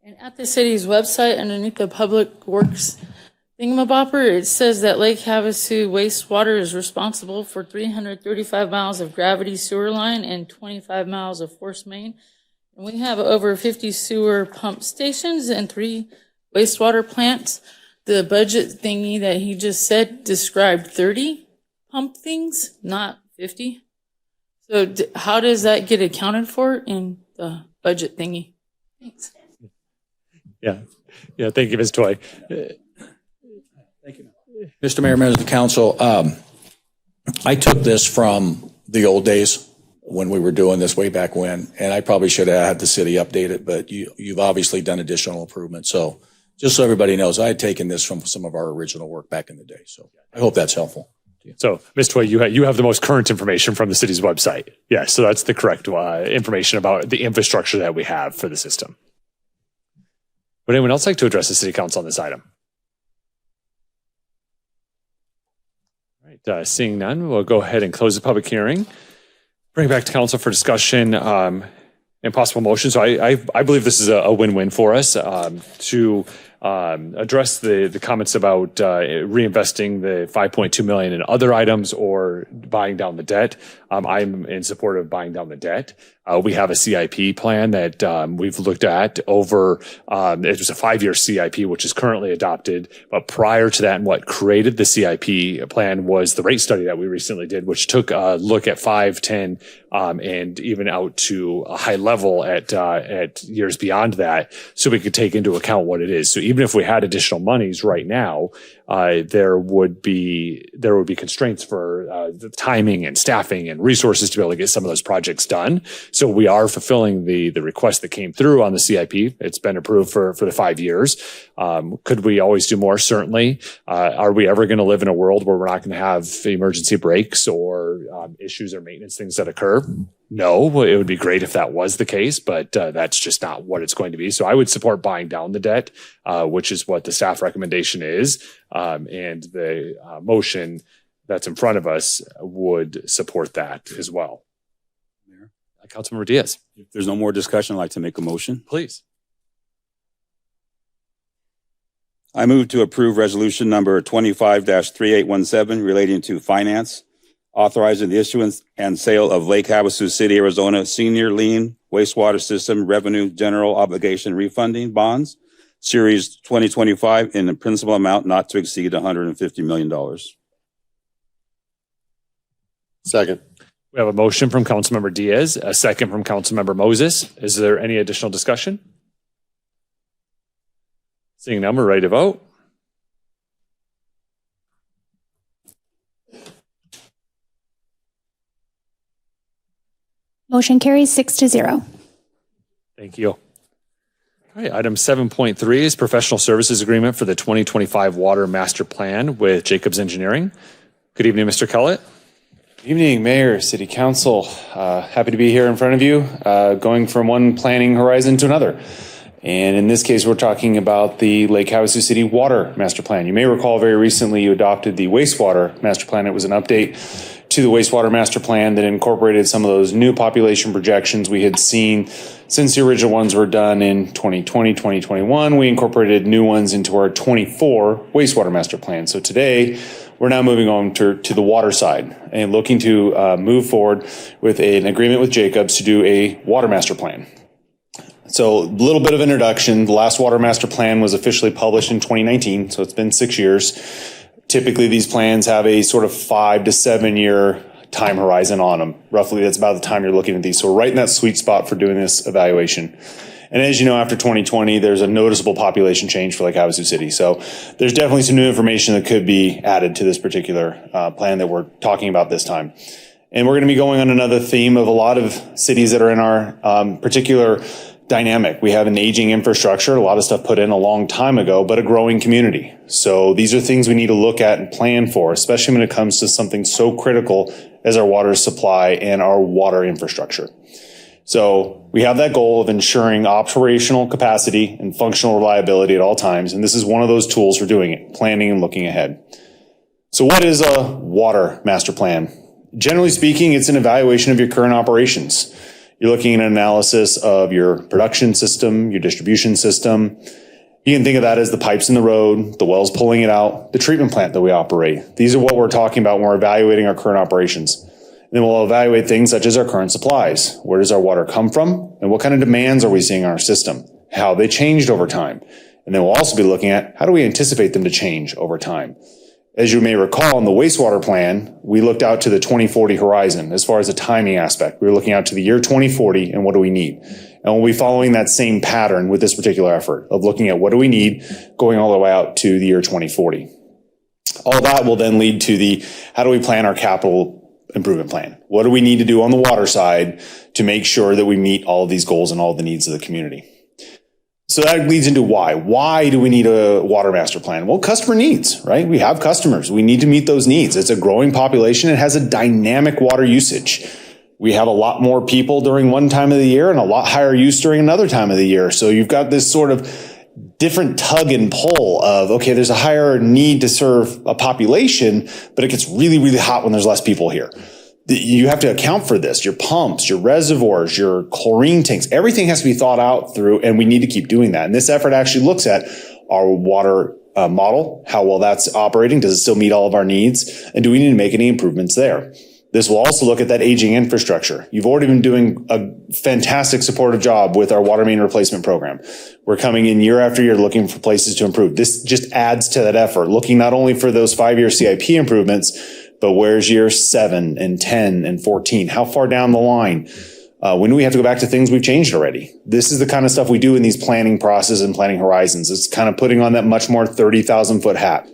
And at the city's website, underneath the public works thingamabopper, it says that Lake Havasu wastewater is responsible for 335 miles of gravity sewer line and 25 miles of force main. And we have over 50 sewer pump stations and 3 wastewater plants. The budget thingy that he just said described 30 pump things, not 50. So how does that get accounted for in the budget thingy? Thanks. Yeah. Thank you, Ms. Toy. Thank you. Mr. Mayor, members of the council, I took this from the old days when we were doing this way back when, and I probably should have had the city update it, but you've obviously done additional improvements. So just so everybody knows, I had taken this from some of our original work back in the day. So I hope that's helpful. So, Ms. Toy, you have the most current information from the city's website. Yes, so that's the correct information about the infrastructure that we have for the system. Would anyone else like to address the city council on this item? All right, seeing none, we'll go ahead and close the public hearing. Bring it back to council for discussion and possible motion. So I believe this is a win-win for us to address the comments about reinvesting the $5.2 million in other items or buying down the debt. I'm in support of buying down the debt. We have a CIP plan that we've looked at over, it was a 5-year CIP, which is currently adopted. But prior to that, and what created the CIP plan was the rate study that we recently did, which took a look at 5, 10, and even out to a high level at years beyond that, so we could take into account what it is. So even if we had additional monies right now, there would be constraints for the timing and staffing and resources to be able to get some of those projects done. So we are fulfilling the request that came through on the CIP. It's been approved for the 5 years. Could we always do more? Certainly. Are we ever going to live in a world where we're not going to have emergency breaks or issues or maintenance things that occur? No, it would be great if that was the case, but that's just not what it's going to be. So I would support buying down the debt, which is what the staff recommendation is. And the motion that's in front of us would support that as well. Mayor? Councilmember Diaz. If there's no more discussion, I'd like to make a motion. Please. I move to approve resolution number 25-3817 relating to finance, authorizing the issuance and sale of Lake Havasu City, Arizona Senior Lien Wastewater System Revenue General Obligation Refunding Bonds, Series 2025, in the principal amount not to exceed $150 million. Second. We have a motion from Councilmember Diaz, a second from Councilmember Moses. Is there any additional discussion? Seeing none, we're ready to vote. Motion carries 6-0. Thank you. All right, item 7.3 is professional services agreement for the 2025 Water Master Plan with Jacobs Engineering. Good evening, Mr. Kellett. Good evening, Mayor, City Council. Happy to be here in front of you, going from one planning horizon to another. And in this case, we're talking about the Lake Havasu City Water Master Plan. You may recall very recently you adopted the Wastewater Master Plan. It was an update to the Wastewater Master Plan that incorporated some of those new population projections we had seen since the original ones were done in 2020, 2021. We incorporated new ones into our 24 Wastewater Master Plan. So today, we're now moving on to the water side and looking to move forward with an agreement with Jacobs to do a water master plan. So a little bit of introduction. The last water master plan was officially published in 2019, so it's been 6 years. Typically, these plans have a sort of 5 to 7 year time horizon on them. Roughly, that's about the time you're looking at these. So we're right in that sweet spot for doing this evaluation. And as you know, after 2020, there's a noticeable population change for Lake Havasu City. So there's definitely some new information that could be added to this particular plan that we're talking about this time. And we're going to be going on another theme of a lot of cities that are in our particular dynamic. We have an aging infrastructure, a lot of stuff put in a long time ago, but a growing community. So these are things we need to look at and plan for, especially when it comes to something so critical as our water supply and our water infrastructure. So we have that goal of ensuring operational capacity and functional reliability at all times. And this is one of those tools for doing it, planning and looking ahead. So what is a water master plan? Generally speaking, it's an evaluation of your current operations. You're looking at an analysis of your production system, your distribution system. You can think of that as the pipes in the road, the wells pulling it out, the treatment plant that we operate. These are what we're talking about when we're evaluating our current operations. And then we'll evaluate things such as our current supplies. Where does our water come from? And what kind of demands are we seeing in our system? How have they changed over time? And then we'll also be looking at how do we anticipate them to change over time? As you may recall, in the wastewater plan, we looked out to the 2040 horizon as far as the timing aspect. We were looking out to the year 2040 and what do we need? And we'll be following that same pattern with this particular effort of looking at what do we need going all the way out to the year 2040. All that will then lead to the how do we plan our capital improvement plan? What do we need to do on the water side to make sure that we meet all of these goals and all the needs of the community? So that leads into why. Why do we need a water master plan? Well, customer needs, right? We have customers. We need to meet those needs. It's a growing population. It has a dynamic water usage. We have a lot more people during one time of the year and a lot higher use during another time of the year. So you've got this sort of different tug and pull of, okay, there's a higher need to serve a population, but it gets really, really hot when there's less people here. You have to account for this. Your pumps, your reservoirs, your chlorine tanks, everything has to be thought out through, and we need to keep doing that. And this effort actually looks at our water model, how well that's operating. Does it still meet all of our needs? And do we need to make any improvements there? This will also look at that aging infrastructure. You've already been doing a fantastic supportive job with our water main replacement program. We're coming in year after year looking for places to improve. This just adds to that effort, looking not only for those 5-year CIP improvements, but where's year 7 and 10 and 14? How far down the line? When do we have to go back to things we've changed already? This is the kind of stuff we do in these planning processes and planning horizons. It's kind of putting on that much more 30,000 foot hat.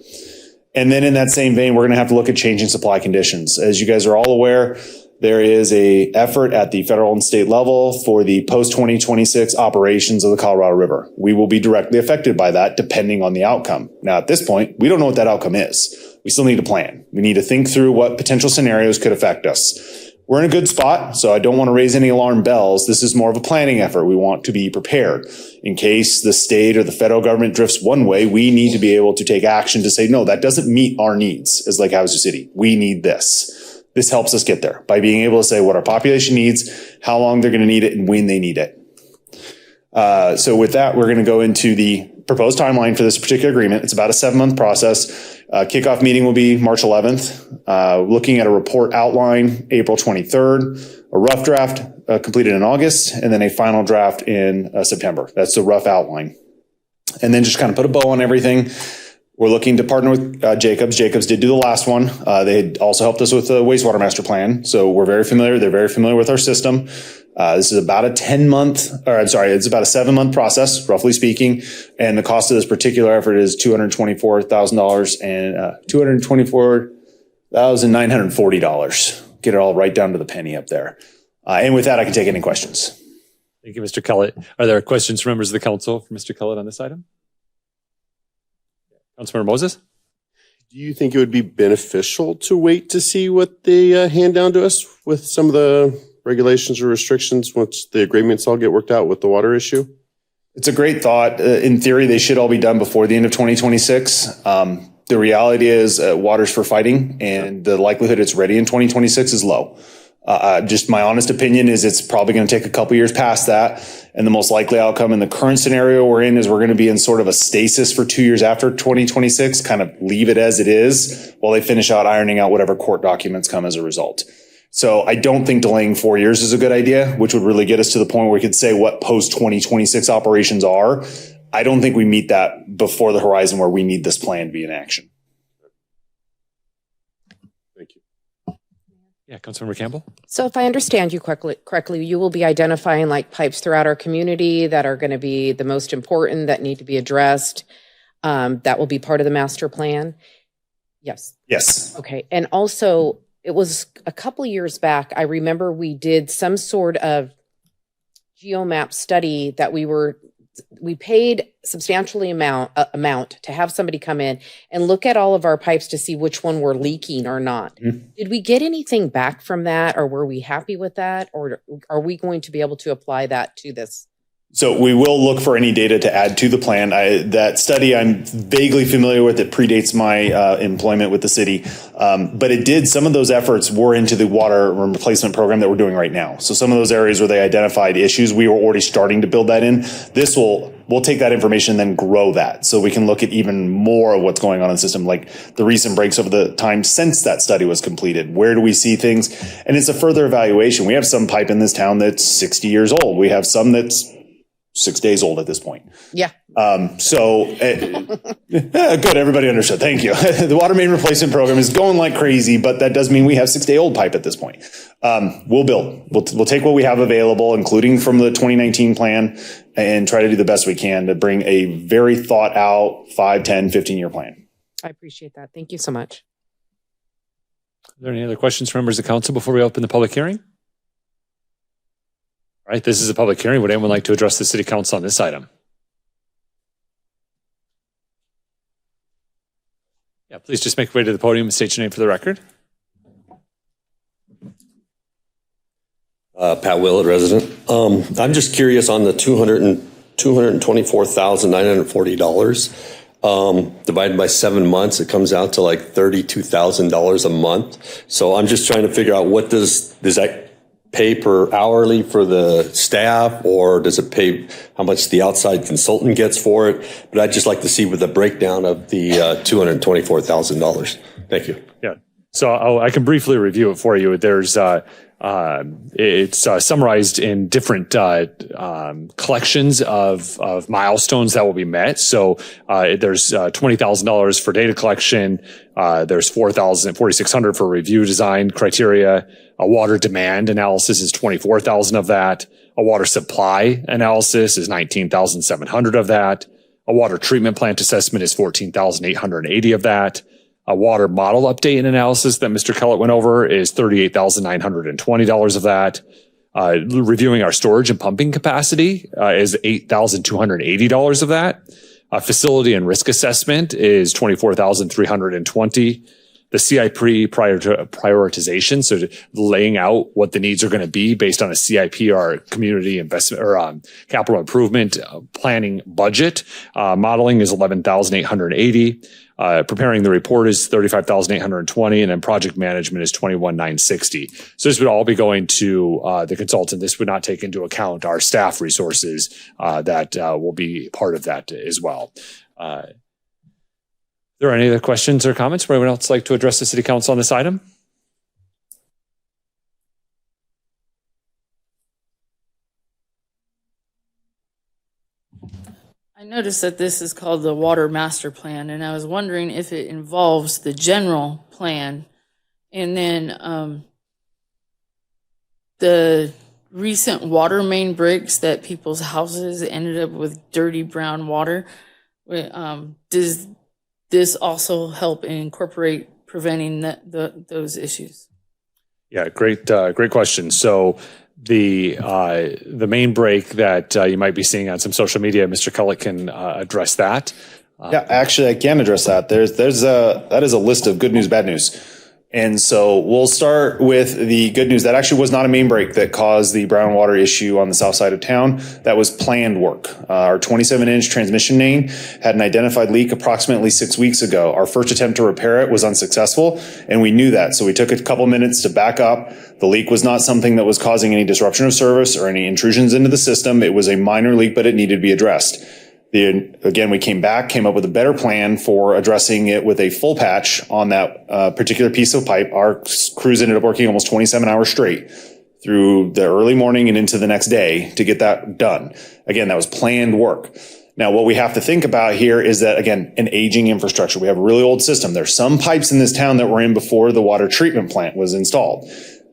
And then in that same vein, we're going to have to look at changing supply conditions. As you guys are all aware, there is a effort at the federal and state level for the post-2026 operations of the Colorado River. We will be directly affected by that depending on the outcome. Now, at this point, we don't know what that outcome is. We still need to plan. We need to think through what potential scenarios could affect us. We're in a good spot, so I don't want to raise any alarm bells. This is more of a planning effort. We want to be prepared. In case the state or the federal government drifts one way, we need to be able to take action to say, no, that doesn't meet our needs as Lake Havasu City. We need this. This helps us get there by being able to say what our population needs, how long they're going to need it, and when they need it. So with that, we're going to go into the proposed timeline for this particular agreement. It's about a 7-month process. Kickoff meeting will be March 11th. Looking at a report outline April 23rd, a rough draft completed in August, and then a final draft in September. That's the rough outline. And then just kind of put a bow on everything. We're looking to partner with Jacobs. Jacobs did do the last one. They had also helped us with the wastewater master plan. So we're very familiar. They're very familiar with our system. This is about it's about a 7-month process, roughly speaking. And the cost of this particular effort is $224,000 and $224,940. Get it all right down to the penny up there. And with that, I can take any questions. Thank you, Mr. Kellett. Are there questions from members of the council for Mr. Kellett on this item? Councilmember Moses? Do you think it would be beneficial to wait to see what they hand down to us with some of the regulations or restrictions once the agreements all get worked out with the water issue? It's a great thought. In theory, they should all be done before the end of 2026. The reality is water's for fighting, and the likelihood it's ready in 2026 is low. Just my honest opinion is it's probably going to take a couple years past that. And the most likely outcome in the current scenario we're in is we're going to be in sort of a stasis for 2 years after 2026, kind of leave it as it is while they finish out ironing out whatever court documents come as a result. So I don't think delaying 4 years is a good idea, which would really get us to the point where we could say what post 2026 operations are. I don't think we meet that before the horizon where we need this plan to be in action. Thank you. Yeah, Councilmember Campbell. So if I understand you correctly, you will be identifying like pipes throughout our community that are going to be the most important, that need to be addressed. That will be part of the master plan. Yes. Yes. Okay. And also, it was a couple years back, I remember we did some sort of geomap study that we paid substantially amount to have somebody come in and look at all of our pipes to see which one were leaking or not. Mm-hmm. Did we get anything back from that, or were we happy with that, or are we going to be able to apply that to this? So we will look for any data to add to the plan. That study I'm vaguely familiar with. It predates my employment with the city, but it did. Some of those efforts were into the water replacement program that we're doing right now. So some of those areas where they identified issues, we were already starting to build that in. We'll take that information and then grow that, so we can look at even more of what's going on in the system, like the recent breaks over the time since that study was completed. Where do we see things? And it's a further evaluation. We have some pipe in this town that's 60 years old. We have some that's 6 days old at this point. Yeah. Good. Everybody understood. Thank you. The water main replacement program is going like crazy, but that does mean we have 6 day old pipe at this point. We'll build. We'll take what we have available, including from the 2019 plan, and try to do the best we can to bring a very thought out 5, 10, 15-year plan. I appreciate that. Thank you so much. Are there any other questions from members of council before we open the public hearing? All right, this is a public hearing. Would anyone like to address the city council on this item? Yeah, please just make your way to the podium and state your name for the record. Pat Willett, resident. I'm just curious on the $224,940. Divided by 7 months, it comes out to like $32,000 a month. So I'm just trying to figure out, what does that pay per hourly for the staff, or does it pay how much the outside consultant gets for it? But I'd just like to see with the breakdown of the $224,000. Thank you. Yeah. So I can briefly review it for you. There's it's summarized in different collections of milestones that will be met. So there's $20,000 for data collection. There's $4,600 for review design criteria. A water demand analysis is $24,000 of that. A water supply analysis is $19,700 of that. A water treatment plant assessment is $14,880 of that. A water model update and analysis that Mr. Kellett went over is $38,920 of that. Reviewing our storage and pumping capacity is $8,280 of that. Facility and risk assessment is $24,320. The CIP prioritization, so laying out what the needs are going to be based on a CIP or community investment or capital improvement planning budget. Modeling is $11,880. Preparing the report is $35,820, and then project management is $21,960. So this would all be going to the consultant. This would not take into account our staff resources that will be part of that as well. Are there any other questions or comments? Would anyone else like to address the city council on this item? I noticed that this is called the Water Master Plan, and I was wondering if it involves the general plan and then the recent water main breaks that people's houses ended up with dirty brown water. Does this also help incorporate preventing those issues? Yeah, great question. So the main break that you might be seeing on some social media, Mr. Kellett can address that. Yeah, actually, I can address that. That is a list of good news, bad news. And so we'll start with the good news. That actually was not a main break that caused the brown water issue on the south side of town. That was planned work. Our 27-inch transmission main had an identified leak approximately 6 weeks ago. Our first attempt to repair it was unsuccessful, and we knew that. So we took a couple minutes to back up. The leak was not something that was causing any disruption of service or any intrusions into the system. It was a minor leak, but it needed to be addressed. Again, we came up with a better plan for addressing it with a full patch on that particular piece of pipe. Our crews ended up working almost 27 hours straight through the early morning and into the next day to get that done. Again, that was planned work. Now, what we have to think about here is that, again, an aging infrastructure. We have a really old system. There's some pipes in this town that were in before the water treatment plant was installed.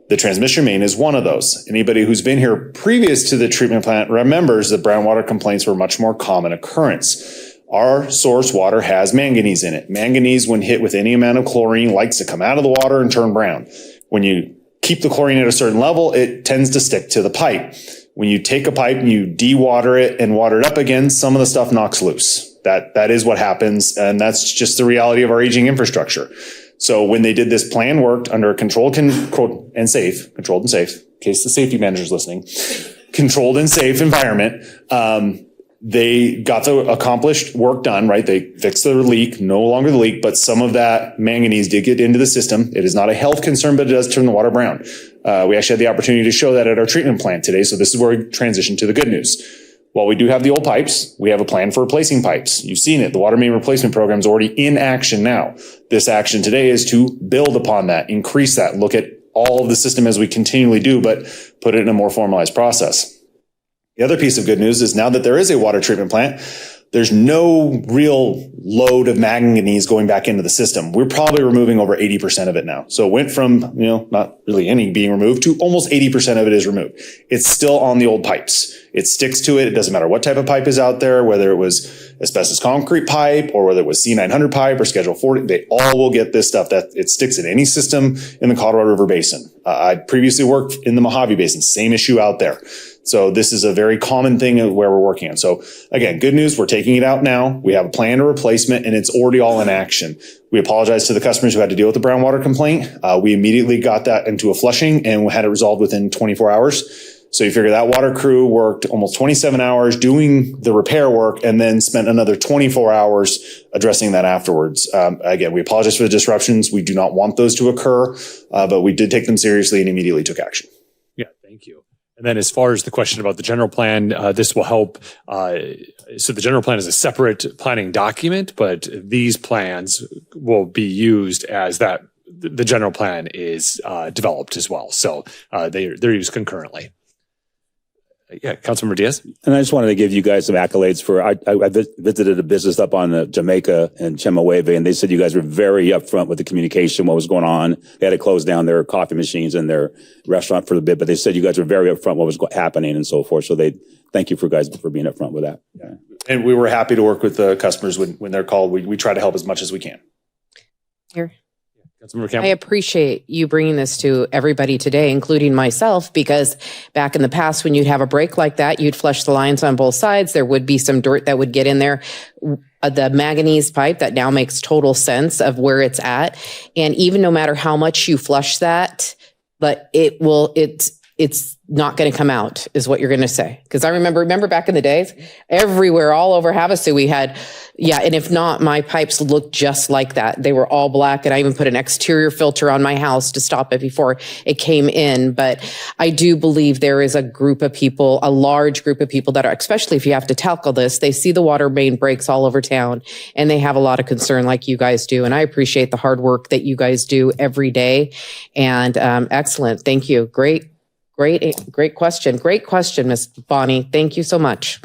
The transmission main is one of those. Anybody who's been here previous to the treatment plant remembers that brown water complaints were much more common occurrence. Our source water has manganese in it. Manganese, when hit with any amount of chlorine, likes to come out of the water and turn brown. When you keep the chlorine at a certain level, it tends to stick to the pipe. When you take a pipe and you de-water it and water it up again, some of the stuff knocks loose. That is what happens, and that's just the reality of our aging infrastructure. So when they did this plan, worked under a controlled and safe, in case the safety manager's listening, controlled and safe environment, they got the accomplished work done, right? They fixed the leak, no longer the leak, but some of that manganese did get into the system. It is not a health concern, but it does turn the water brown. We actually had the opportunity to show that at our treatment plant today. So this is where we transition to the good news. While we do have the old pipes, we have a plan for replacing pipes. You've seen it. The water main replacement program is already in action now. This action today is to build upon that, increase that, look at all of the system as we continually do, but put it in a more formalized process. The other piece of good news is now that there is a water treatment plant, there's no real load of manganese going back into the system. We're probably removing over 80% of it now. So it went from, not really any being removed to almost 80% of it is removed. It's still on the old pipes. It sticks to it. It doesn't matter what type of pipe is out there, whether it was asbestos concrete pipe or whether it was C900 pipe or Schedule 40. They all will get this stuff. That it sticks in any system in the Colorado River Basin. I previously worked in the Mojave Basin. Same issue out there. So this is a very common thing where we're working on. So again, good news. We're taking it out now. We have a plan to replacement and it's already all in action. We apologize to the customers who had to deal with the brown water complaint. We immediately got that into a flushing and we had it resolved within 24 hours. So you figure that water crew worked almost 27 hours doing the repair work and then spent another 24 hours addressing that afterwards. Again, we apologize for the disruptions. We do not want those to occur, but we did take them seriously and immediately took action. Yeah, thank you. And then as far as the question about the general plan, this will help. So the general plan is a separate planning document, but these plans will be used as that the general plan is developed as well. So they're used concurrently. Yeah, Councilmember Diaz. And I just wanted to give you guys some accolades for, I visited a business up on Jamaica and Chemehueve, and they said you guys were very upfront with the communication, what was going on. They had to close down their coffee machines and their restaurant for a bit, but they said you guys were very upfront what was happening and so forth. So they thank you for guys for being upfront with that. Yeah. And we were happy to work with the customers when they're called. We try to help as much as we can. Here. I appreciate you bringing this to everybody today, including myself, because back in the past, when you'd have a break like that, you'd flush the lines on both sides. There would be some dirt that would get in there. The manganese pipe, that now makes total sense of where it's at. And even no matter how much you flush that, but it's not going to come out is what you're going to say. Because I remember back in the days, everywhere, all over Havasu, we had, and if not, my pipes looked just like that. They were all black, and I even put an exterior filter on my house to stop it before it came in. But I do believe there is a group of people, a large group of people that are, especially if you have to tackle this, they see the water main breaks all over town, and they have a lot of concern like you guys do. And I appreciate the hard work that you guys do every day. And excellent. Thank you. Great question. Great question, Ms. Bonnie. Thank you so much.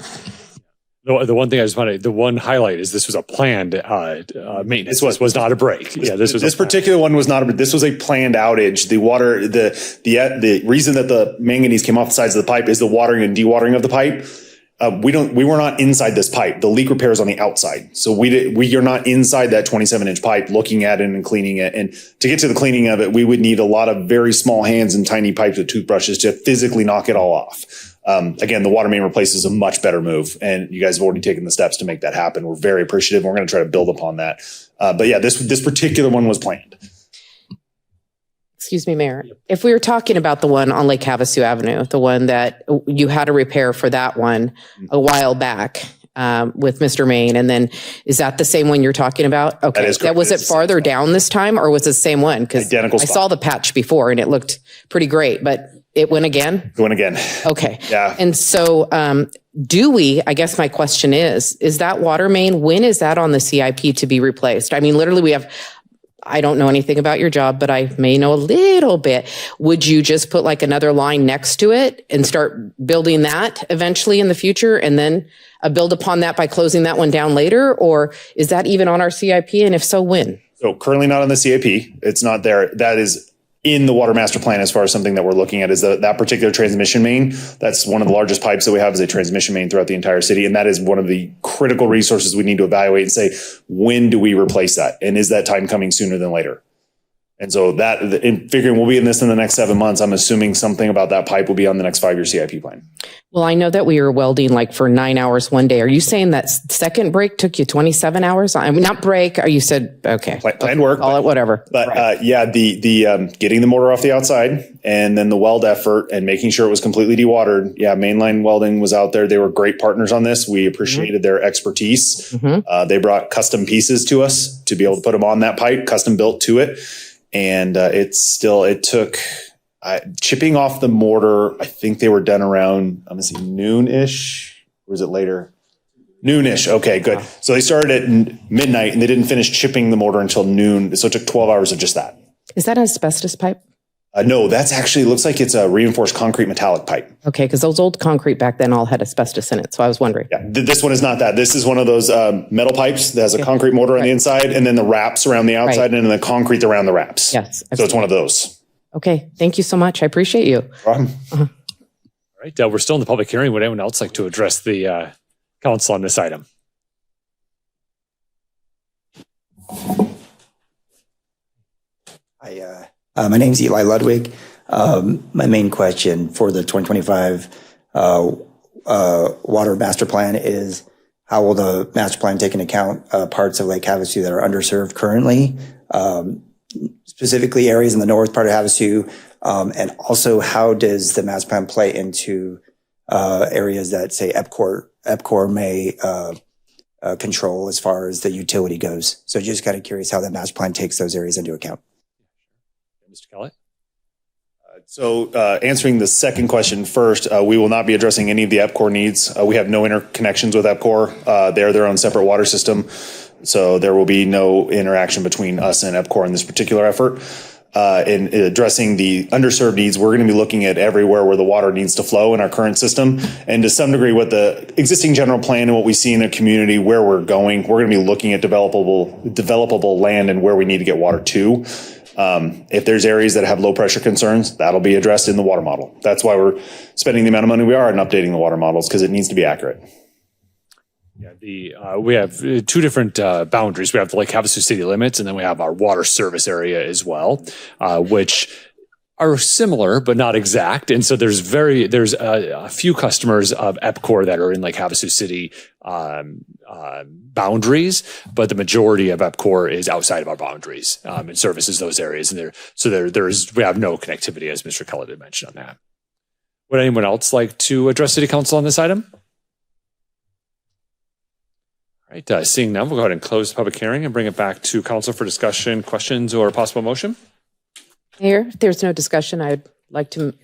The one thing I just wanted, the one highlight is this was a planned maintenance. This was not a break. Yeah, this particular one was not. This was a planned outage. The water, the reason that the manganese came off the sides of the pipe is the watering and dewatering of the pipe. We were not inside this pipe. The leak repair is on the outside. So we are not inside that 27-inch pipe looking at it and cleaning it. And to get to the cleaning of it, we would need a lot of very small hands and tiny pipes with toothbrushes to physically knock it all off. Again, the water main replace is a much better move, and you guys have already taken the steps to make that happen. We're very appreciative. And we're going to try to build upon that. But yeah, this particular one was planned. Excuse me, Mayor. If we were talking about the one on Lake Havasu Avenue, the one that you had a repair for that one a while back with Mr. Main, and then is that the same one you're talking about? Okay. That is correct. Was it farther down this time or was it the same one? Because Identical I spot. saw the patch before and it looked pretty great, but it went again? It went again. Okay. Yeah. And so I guess my question is that water main, when is that on the CIP to be replaced? I mean, literally I don't know anything about your job, but I may know a little bit. Would you just put like another line next to it and start building that eventually in the future and then build upon that by closing that one down later? Or is that even on our CIP? And if so, when? So currently not on the CIP. It's not there. That is in the water master plan as far as something that we're looking at is that particular transmission main. That's one of the largest pipes that we have is a transmission main throughout the entire city. And that is one of the critical resources we need to evaluate and say, when do we replace that? And is that time coming sooner than later? And so in figuring we'll be in this in the next 7 months, I'm assuming something about that pipe will be on the next 5-year CIP plan. Well, I know that we were welding like for 9 hours one day. Are you saying that second break took you 27 hours? I mean, not break. Or you said, okay. Planned work. Call it whatever. But the getting the motor off the outside and then the weld effort and making sure it was completely dewatered. Yeah, Mainline Welding was out there. They were great partners on this. We appreciated their expertise. They brought custom pieces to us to be able to put them on that pipe, custom built to it. And it took chipping off the mortar. I think they were done around, I'm going to say noon-ish. Or was it later? Noon-ish. Okay, good. So they started at midnight and they didn't finish chipping the mortar until noon. So it took 12 hours of just that. Is that an asbestos pipe? No, that's actually, looks like it's a reinforced concrete metallic pipe. Okay, because those old concrete back then all had asbestos in it. So I was wondering. Yeah, this one is not that. This is one of those metal pipes that has a concrete mortar on the inside and then the wraps around the outside and then the concrete around the wraps. Yes. So it's one of those. Okay, thank you so much. I appreciate you. All right, we're still in the public hearing. Would anyone else like to address the council on this item? My name's Eli Ludwig. My main question for the 2025 water master plan is how will the master plan take into account parts of Lake Havasu that are underserved currently, specifically areas in the north part of Havasu, and also how does the master plan play into areas that say EPCOR may control as far as the utility goes. So just kind of curious how that master plan takes those areas into account. Mr. Kellett? So answering the second question first, we will not be addressing any of the EPCOR needs. We have no interconnections with EPCOR. They're their own separate water system. So there will be no interaction between us and EPCOR in this particular effort. In addressing the underserved needs, we're going to be looking at everywhere where the water needs to flow in our current system. And to some degree, what the existing general plan and what we see in a community where we're going, we're going to be looking at developable land and where we need to get water to. If there's areas that have low pressure concerns, that'll be addressed in the water model. That's why we're spending the amount of money we are and updating the water models, because it needs to be accurate. Yeah, we have two different boundaries. We have the Lake Havasu city limits, and then we have our water service area as well, which are similar but not exact. And so there's a few customers of EPCOR that are in Lake Havasu city boundaries, but the majority of EPCOR is outside of our boundaries and services those areas. And we have no connectivity, as Mr. Kellett had mentioned on that. Would anyone else like to address City Council on this item? All right, seeing none, we'll go ahead and close the public hearing and bring it back to council for discussion, questions, or possible motion. Mayor, if there's no discussion, I'd like to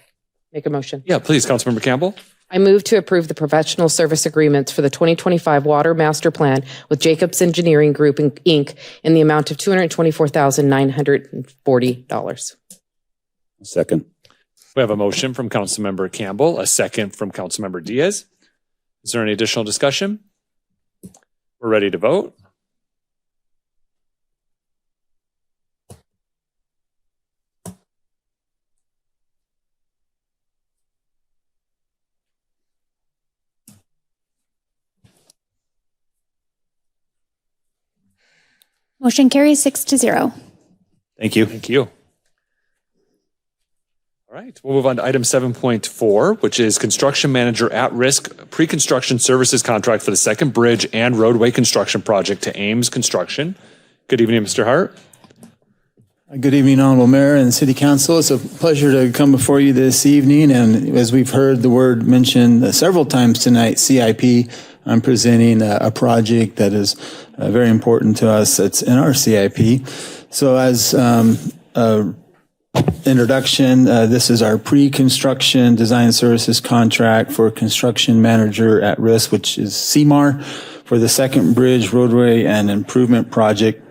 make a motion. Yeah, please, Councilmember Campbell. I move to approve the professional service agreements for the 2025 Water Master Plan with Jacobs Engineering Group, Inc. in the amount of $224,940. Second. We have a motion from Councilmember Campbell, a second from Councilmember Diaz. Is there any additional discussion? We're ready to vote. Motion carries 6-0. Thank you. Thank you. All right, we'll move on to item 7.4, which is construction manager at risk pre-construction services contract for the second bridge and roadway construction project to Ames Construction. Good evening, Mr. Hart. Good evening, Honorable Mayor and City Council. It's a pleasure to come before you this evening. And as we've heard the word mentioned several times tonight, CIP, I'm presenting a project that is very important to us that's in our CIP. So as introduction, this is our pre-construction design services contract for construction manager at risk, which is CMAR, for the second bridge, roadway, and improvement project.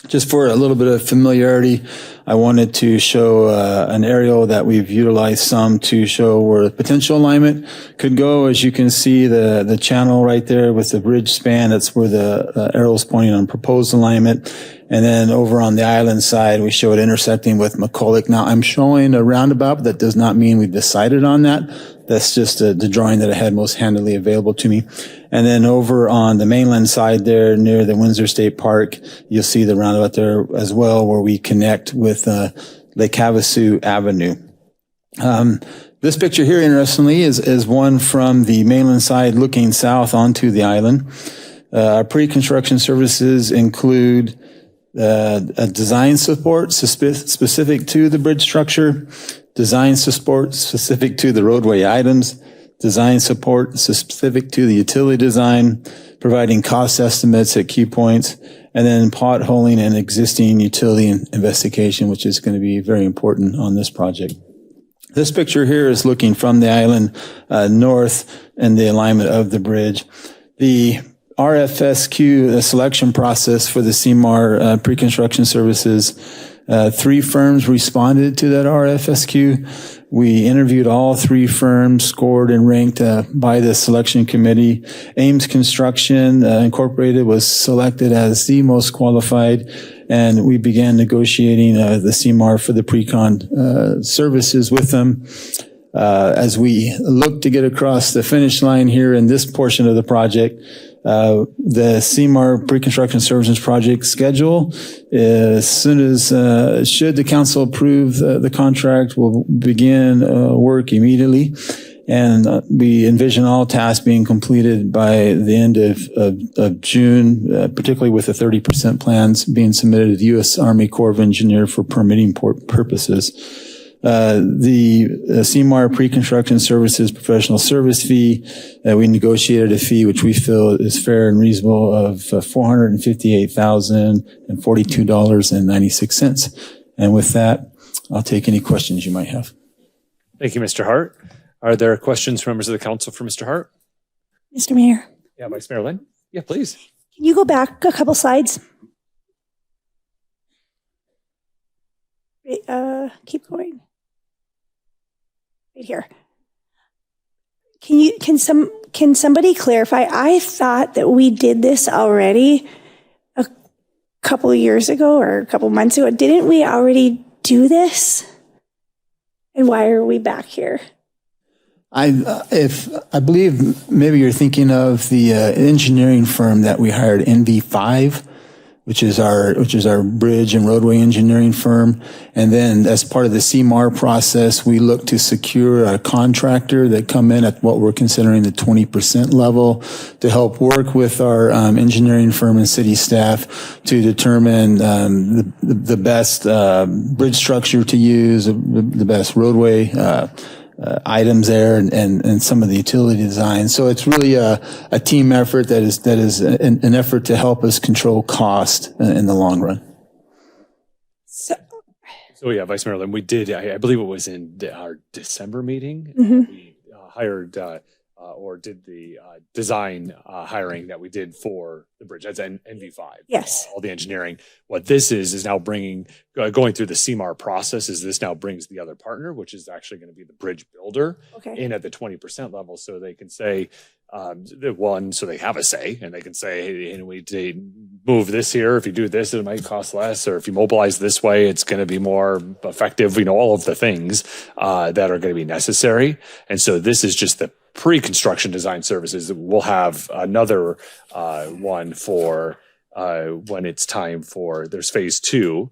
Just for a little bit of familiarity, I wanted to show an aerial that we've utilized some to show where the potential alignment could go. As you can see, the channel right there with the bridge span, that's where the arrow's pointing on proposed alignment. And then over on the island side, we show it intersecting with McCulloch. Now, I'm showing a roundabout, but that does not mean we've decided on that. That's just the drawing that I had most handily available to me. And then over on the mainland side there near the Windsor State Park, you'll see the roundabout there as well where we connect with Lake Havasu Avenue. This picture here, interestingly, is one from the mainland side looking south onto the island. Our pre-construction services include a design support specific to the bridge structure, design support specific to the roadway items, design support specific to the utility design, providing cost estimates at key points, and then potholing and existing utility investigation, which is going to be very important on this project. This picture here is looking from the island north and the alignment of the bridge. The RFSQ selection process for the CMAR pre-construction services, 3 firms responded to that RFSQ. We interviewed all 3 firms, scored and ranked by the selection committee. Ames Construction Incorporated was selected as the most qualified, and we began negotiating the CMAR for the pre-con services with them. As we look to get across the finish line here in this portion of the project, the CMAR pre-construction services project schedule, as soon as, should the council approve the contract, we'll begin work immediately. And we envision all tasks being completed by the end of June, particularly with the 30% plans being submitted to the U.S. Army Corps of Engineers for permitting purposes. The CMAR pre-construction services professional service fee, we negotiated a fee which we feel is fair and reasonable of $458,042.96. And with that, I'll take any questions you might have. Thank you, Mr. Hart. Are there questions from members of the council for Mr. Hart? Mr. Mayor. Yeah, Vice Mayor Lynn. Yeah, please. Can you go back a couple slides? Keep going. Right here. Can somebody clarify? I thought that we did this already a couple of years ago or a couple months ago. Didn't we already do this? And why are we back here? I believe maybe you're thinking of the engineering firm that we hired, NV5, which is our bridge and roadway engineering firm. And then as part of the CMAR process, we look to secure a contractor that come in at what we're considering the 20% level to help work with our engineering firm and city staff to determine the best bridge structure to use, the best roadway items there, and some of the utility design. So it's really a team effort that is an effort to help us control cost in the long run. So yeah, Vice Mayor Lynn, we did, I believe it was in our December meeting, we hired or did the design hiring that we did for the bridge. That's NV5. Yes. All the engineering. What this is now bringing, going through the CMAR process, is this now brings the other partner, which is actually going to be the bridge builder, in at the 20% level. So they can say, so they have a say, and they can say, hey, we move this here. If you do this, it might cost less. Or if you mobilize this way, it's going to be more effective. All of the things that are going to be necessary. And so this is just the pre-construction design services. We'll have another one for when it's time for, there's phase 2,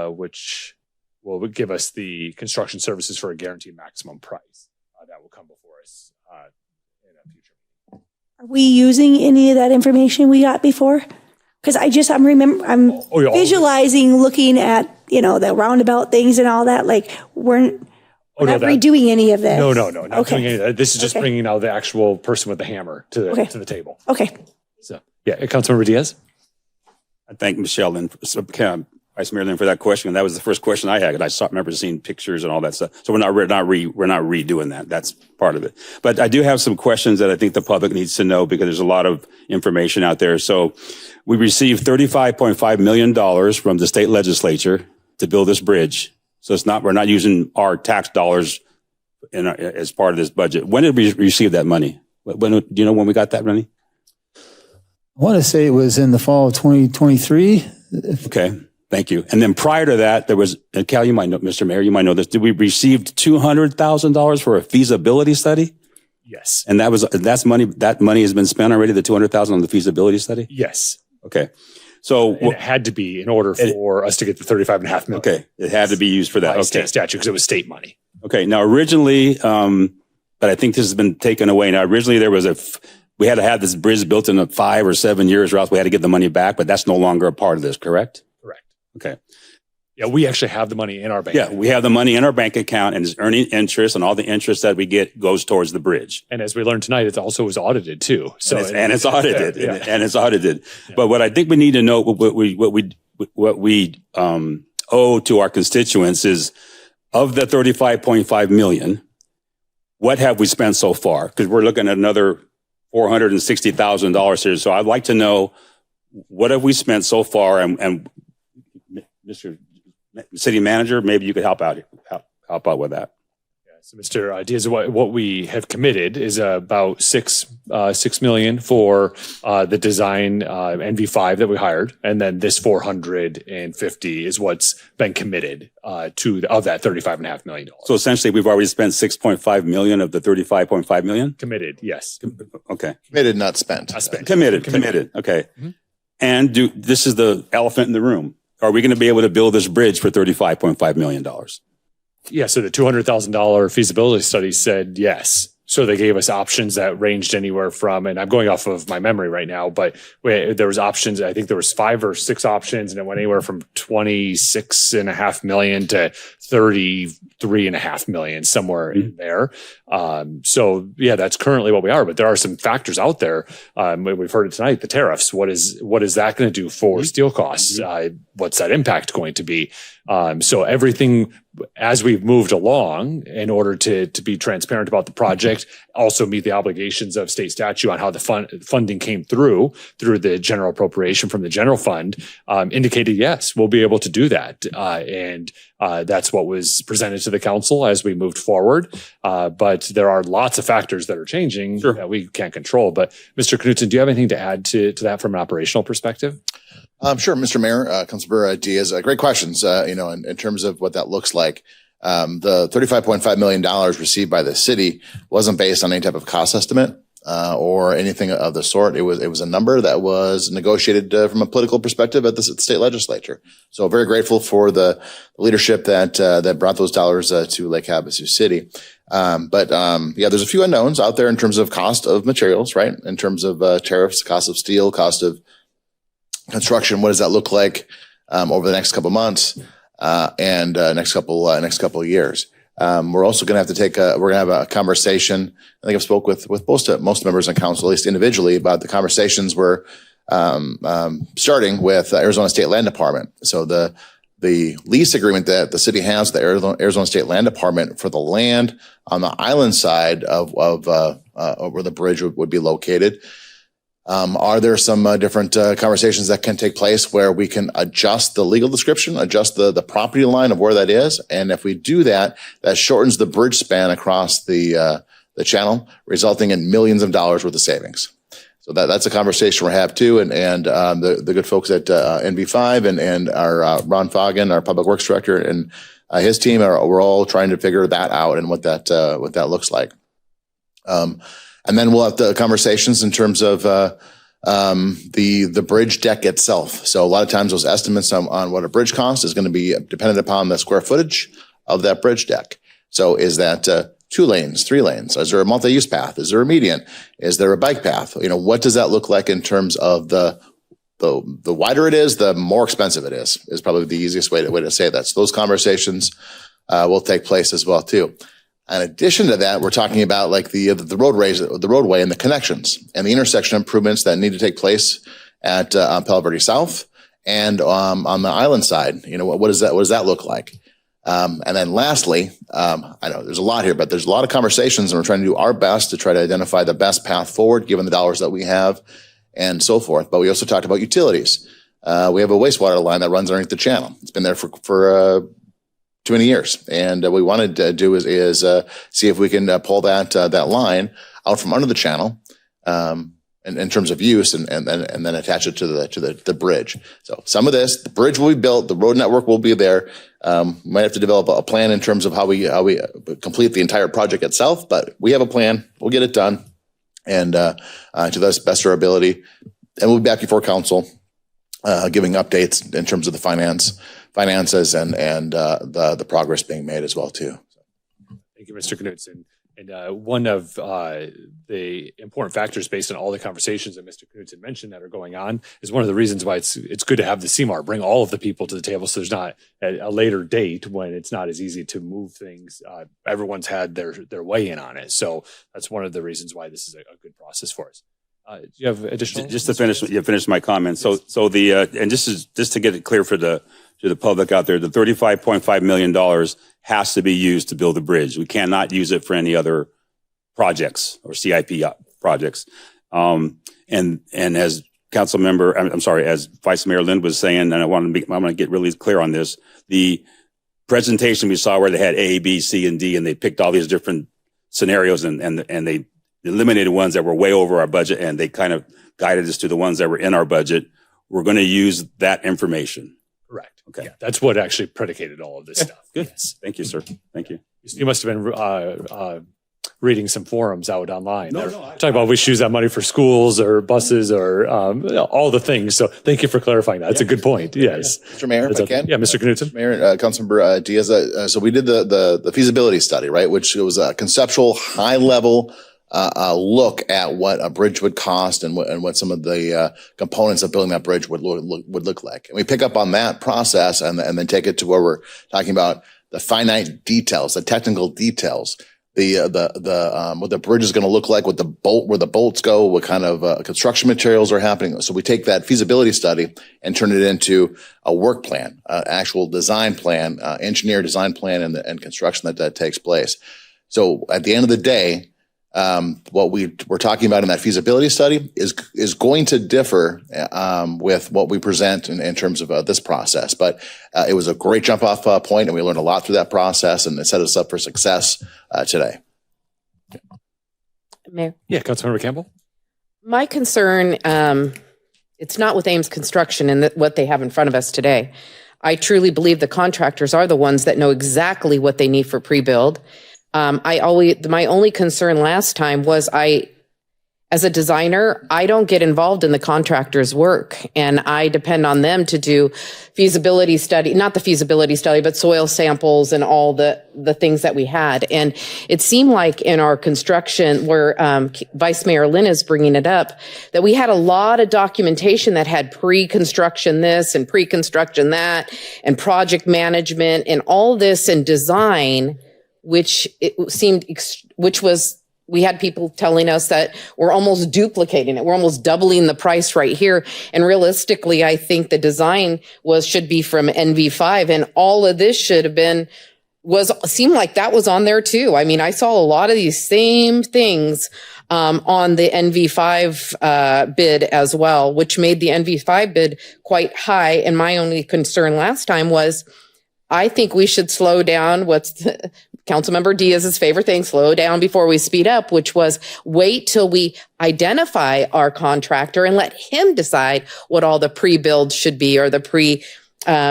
which will give us the construction services for a guaranteed maximum price. That will come before us in a future. Are we using any of that information we got before? Because I'm visualizing looking at the roundabout things and all that. Like we're not redoing any of this. No, not doing any of that. This is just bringing now the actual person with the hammer to the table. Okay. So yeah, Councilmember Diaz. I thank Michelle and Vice Mayor Lynn for that question. And that was the first question I had. And I remember seeing pictures and all that stuff. So we're not redoing that. That's part of it. But I do have some questions that I think the public needs to know because there's a lot of information out there. So we received $35.5 million from the state legislature to build this bridge. So we're not using our tax dollars as part of this budget. When did we receive that money? Do you know when we got that money? I want to say it was in the fall of 2023. Okay. Thank you. And then prior to that, there was, and Cal, you might know, Mr. Mayor, you might know this. Did we receive $200,000 for a feasibility study? Yes. And that money has been spent already, the $200,000 on the feasibility study? Yes. Okay. So it had to be in order for us to get the $35.5 million. Okay. It had to be used for that. By Okay. state statute because it was state money. Okay. Now originally, but I think this has been taken away. Now originally we had to have this bridge built in 5 or 7 years or else we had to get the money back, but that's no longer a part of this, correct? Correct. Okay. Yeah, we actually have the money in our bank. Yeah, we have the money in our bank account and it's earning interest, and all the interest that we get goes towards the bridge. And as we learned tonight, it also was audited too. So it's audited. Yeah. And it's audited. Yeah. But what I think we need to know, what we owe to our constituents is, of the $35.5 million, what have we spent so far? Because we're looking at another $460,000 here. So I'd like to know, what have we spent so far? And Mr. City Manager, maybe you could help out with that. Yeah, so Mr. Diaz, what we have committed is about $6 million for the design NV5 that we hired, and then this $450 is what's been committed of that $35.5 million. So essentially, we've already spent $6.5 million of the $35.5 million. Committed, yes. Okay. Committed, not spent. Committed. Okay. Mm-hmm. And this is the elephant in the room. Are we going to be able to build this bridge for $35.5 million? Yeah, so the $200,000 feasibility study said yes. So they gave us options that ranged anywhere from, and I'm going off of my memory right now, but there was options. I think there was 5 or 6 options, and it went anywhere from $26.5 million to $33.5 million, somewhere in there. So yeah, that's currently what we are. But there are some factors out there. We've heard it tonight. The tariffs. What is that going to do for steel costs? What's that impact going to be? So everything, as we've moved along, in order to be transparent about the project, also meet the obligations of state statute on how the funding came through the general appropriation from the general fund, indicated yes, we'll be able to do that. And that's what was presented to the council as we moved forward. But there are lots of factors that are changing that we can't control. But Mr. Knutson, do you have anything to add to that from an operational perspective? Sure, Mr. Mayor, Councilmember Diaz, great questions. In terms of what that looks like, the $35.5 million received by the city wasn't based on any type of cost estimate or anything of the sort. It was a number that was negotiated from a political perspective at the state legislature. So very grateful for the leadership that brought those dollars to Lake Havasu City. But there's a few unknowns out there in terms of cost of materials, right? In terms of tariffs, cost of steel, cost of construction. What does that look like over the next couple months and next couple of years? We're also going to have to have a conversation. I think I've spoke with most members on council, at least individually, about the conversations we're starting with Arizona State Land Department. So the lease agreement that the city has with the Arizona State Land Department for the land on the island side of where the bridge would be located. Are there some different conversations that can take place where we can adjust the legal description, adjust the property line of where that is? And if we do that, that shortens the bridge span across the channel, resulting in millions of dollars worth of savings. So that's a conversation we have too. And the good folks at NV5 and our Ron Foggin, our public works director, and his team we're all trying to figure that out and what that looks like. And then we'll have the conversations in terms of the bridge deck itself. So a lot of times those estimates on what a bridge cost is going to be dependent upon the square footage of that bridge deck. So is that 2 lanes, 3 lanes? Is there a multi-use path? Is there a median? Is there a bike path? What does that look like in terms of the the wider it is, the more expensive it is probably the easiest way to say that. So those conversations will take place as well too. In addition to that, we're talking about like the roadway and the connections and the intersection improvements that need to take place at on Palo Verde South and on the island side. You know, what does that look like? And then lastly, I know there's a lot here, but there's a lot of conversations, and we're trying to do our best to try to identify the best path forward given the dollars that we have and so forth. But we also talked about utilities. We have a wastewater line that runs underneath the channel. It's been there for too many years, and what we wanted to do is see if we can pull that line out from under the channel in terms of use, and then attach it to the bridge. So some of this, the bridge will be built, the road network will be there. Might have to develop a plan in terms of how we complete the entire project itself, but we have a plan. We'll get it done, and to the best of our ability, and we'll be back before council, giving updates in terms of the finances and the progress being made as well too. Thank you, Mr. Knudsen. And one of the important factors based on all the conversations that Mr. Knudsen mentioned that are going on is one of the reasons why it's good to have the CMAR, bring all of the people to the table, so there's not a later date when it's not as easy to move things. Everyone's had their weigh in on it. So that's one of the reasons why this is a good process for us. Do you have additional? Just to finish my comments. So and this is just to get it clear to the public out there, the $35.5 million has to be used to build the bridge. We cannot use it for any other projects or CIP projects. And as as Vice Mayor Lind was saying, and I'm going to get really clear on this, the presentation we saw where they had A, B, C, and D, and they picked all these different scenarios and they eliminated ones that were way over our budget, and they kind of guided us to the ones that were in our budget. We're going to use that information. Correct. Okay. Yeah, that's what actually predicated all of this stuff. Good. Yes. Thank you, sir. Thank you. You must have been reading some forums out online. Talking about we should use that money for schools or buses or all the things. So thank you for clarifying that. That's a good point. Yes. Mr. Mayor, if I can. Yeah, Mr. Knudsen. Mayor, Councilmember Diaz. So we did the feasibility study, right? Which was a conceptual, high level look at what a bridge would cost and what some of the components of building that bridge would look like. And we pick up on that process and then take it to where we're talking about the finite details, the technical details, what the bridge is going to look like, where the bolts go, what kind of construction materials are happening. So we take that feasibility study and turn it into a work plan, actual design plan, engineer design plan, and construction that takes place. So at the end of the day, what we're talking about in that feasibility study is going to differ with what we present in terms of this process. But it was a great jump off point, and we learned a lot through that process, and it set us up for success today. Mayor? Yeah, Councilmember Campbell. My concern, it's not with Ames Construction and what they have in front of us today. I truly believe the contractors are the ones that know exactly what they need for pre-build. My only concern last time was as a designer, I don't get involved in the contractor's work, and I depend on them to do feasibility study, not the feasibility study, but soil samples and all the things that we had. And it seemed like in our construction where, Vice Mayor Lynn is bringing it up, that we had a lot of documentation that had pre-construction this and pre-construction that and project management and all this and design, we had people telling us that we're almost duplicating it. We're almost doubling the price right here. And realistically, I think the design should be from NV5, and all of this seemed like that was on there too. I mean, I saw a lot of these same things on the NV5 bid as well, which made the NV5 bid quite high. And my only concern last time was, I think we should slow down. Councilmember Diaz's favorite thing, slow down before we speed up, which was wait till we identify our contractor and let him decide what all the pre-build should be or the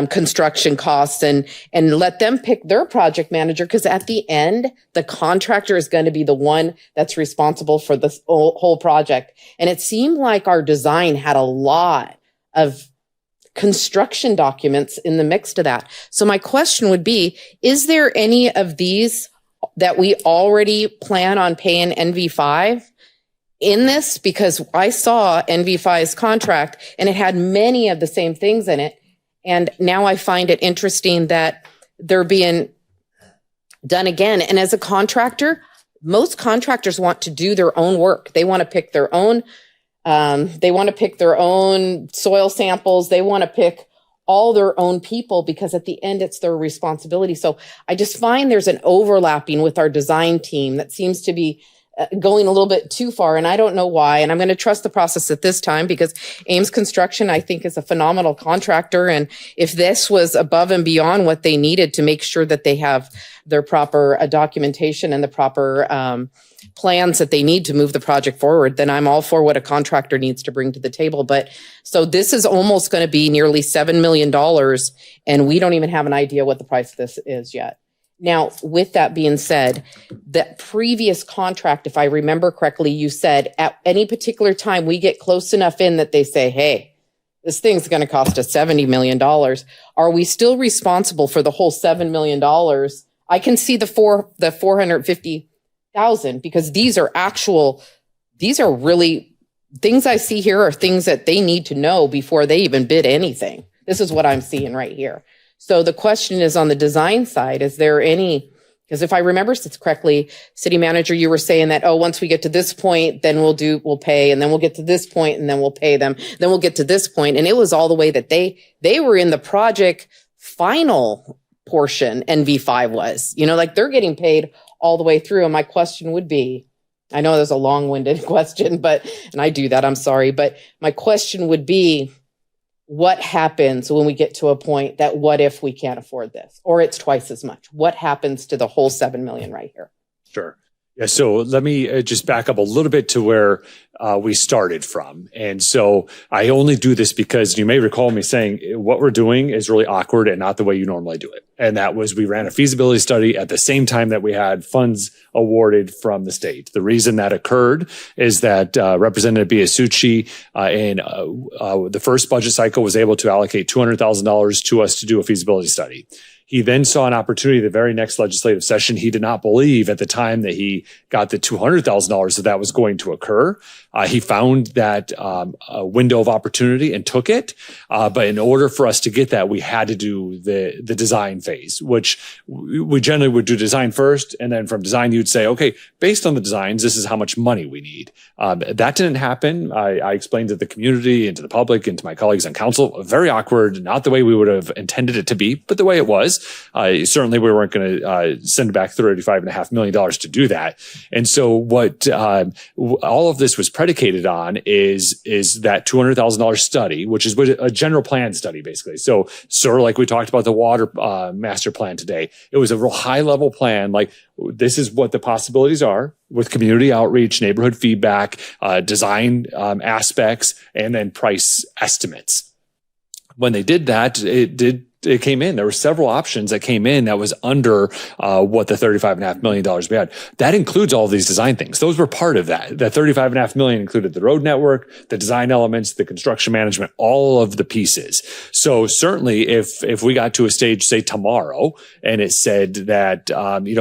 construction costs and let them pick their project manager. Because at the end, the contractor is going to be the one that's responsible for the whole project. And it seemed like our design had a lot of construction documents in the mix to that. So my question would be, is there any of these that we already plan on paying NV5? in this? Because I saw NV5's contract and it had many of the same things in it. And now I find it interesting that they're being done again. And as a contractor, most contractors want to do their own work. They want to pick their own, soil samples. They want to pick all their own people because at the end, it's their responsibility. So I just find there's an overlapping with our design team that seems to be going a little bit too far. And I don't know why. And I'm going to trust the process at this time because Ames Construction, I think, is a phenomenal contractor. And if this was above and beyond what they needed to make sure that they have their proper documentation and the proper plans that they need to move the project forward, then I'm all for what a contractor needs to bring to the table. But so this is almost going to be nearly $7 million. And we don't even have an idea what the price of this is yet. Now, with that being said, that previous contract, if I remember correctly, you said at any particular time we get close enough in that they say, hey, this thing's going to cost us $70 million. Are we still responsible for the whole $7 million? I can see the 450,000 because these are really things I see here are things that they need to know before they even bid anything. This is what I'm seeing right here. So the question is on the design side, is there any, because if I remember correctly, city manager, you were saying that, once we get to this point, then we'll pay, and then we'll get to this point and then we'll pay them. Then we'll get to this point. And it was all the way that they were in the project final portion. NV5 was, like they're getting paid all the way through. And my question would be, I know there's a long-winded question, and I do that, I'm sorry, but my question would be, what happens when we get to a point that what if we can't afford this or it's twice as much? What happens to the whole 7 million right here? Sure. Yeah. So let me just back up a little bit to where we started from. And so I only do this because you may recall me saying what we're doing is really awkward and not the way you normally do it. And that was we ran a feasibility study at the same time that we had funds awarded from the state. The reason that occurred is that Representative Biasucci in the first budget cycle was able to allocate $200,000 to us to do a feasibility study. He then saw an opportunity the very next legislative session. He did not believe at the time that he got the $200,000 that was going to occur. He found that a window of opportunity and took it. But in order for us to get that, we had to do the design phase, which we generally would do design first. And then from design, you'd say, okay, based on the designs, this is how much money we need. That didn't happen. I explained to the community and to the public and to my colleagues on council, very awkward, not the way we would have intended it to be, but the way it was. Certainly we weren't going to send back $35.5 million to do that. And so what all of this was predicated on is that $200,000 study, which is a general plan study, basically. So sort of like we talked about the water master plan today. It was a real high level plan. Like this is what the possibilities are with community outreach, neighborhood feedback, design aspects, and then price estimates. When they did that, it came in. There were several options that came in that was under what the $35.5 million we had. That includes all of these design things. Those were part of that. The $35.5 million included the road network, the design elements, the construction management, all of the pieces. So certainly if we got to a stage, say tomorrow, and it said that,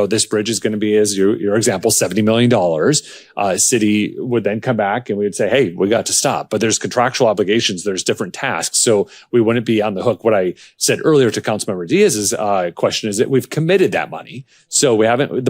this bridge is going to be, as your example, $70 million, city would then come back and we would say, hey, we got to stop. But there's contractual obligations. There's different tasks. So we wouldn't be on the hook. What I said earlier to Councilmember Diaz's question is that we've committed that money. So we haven't,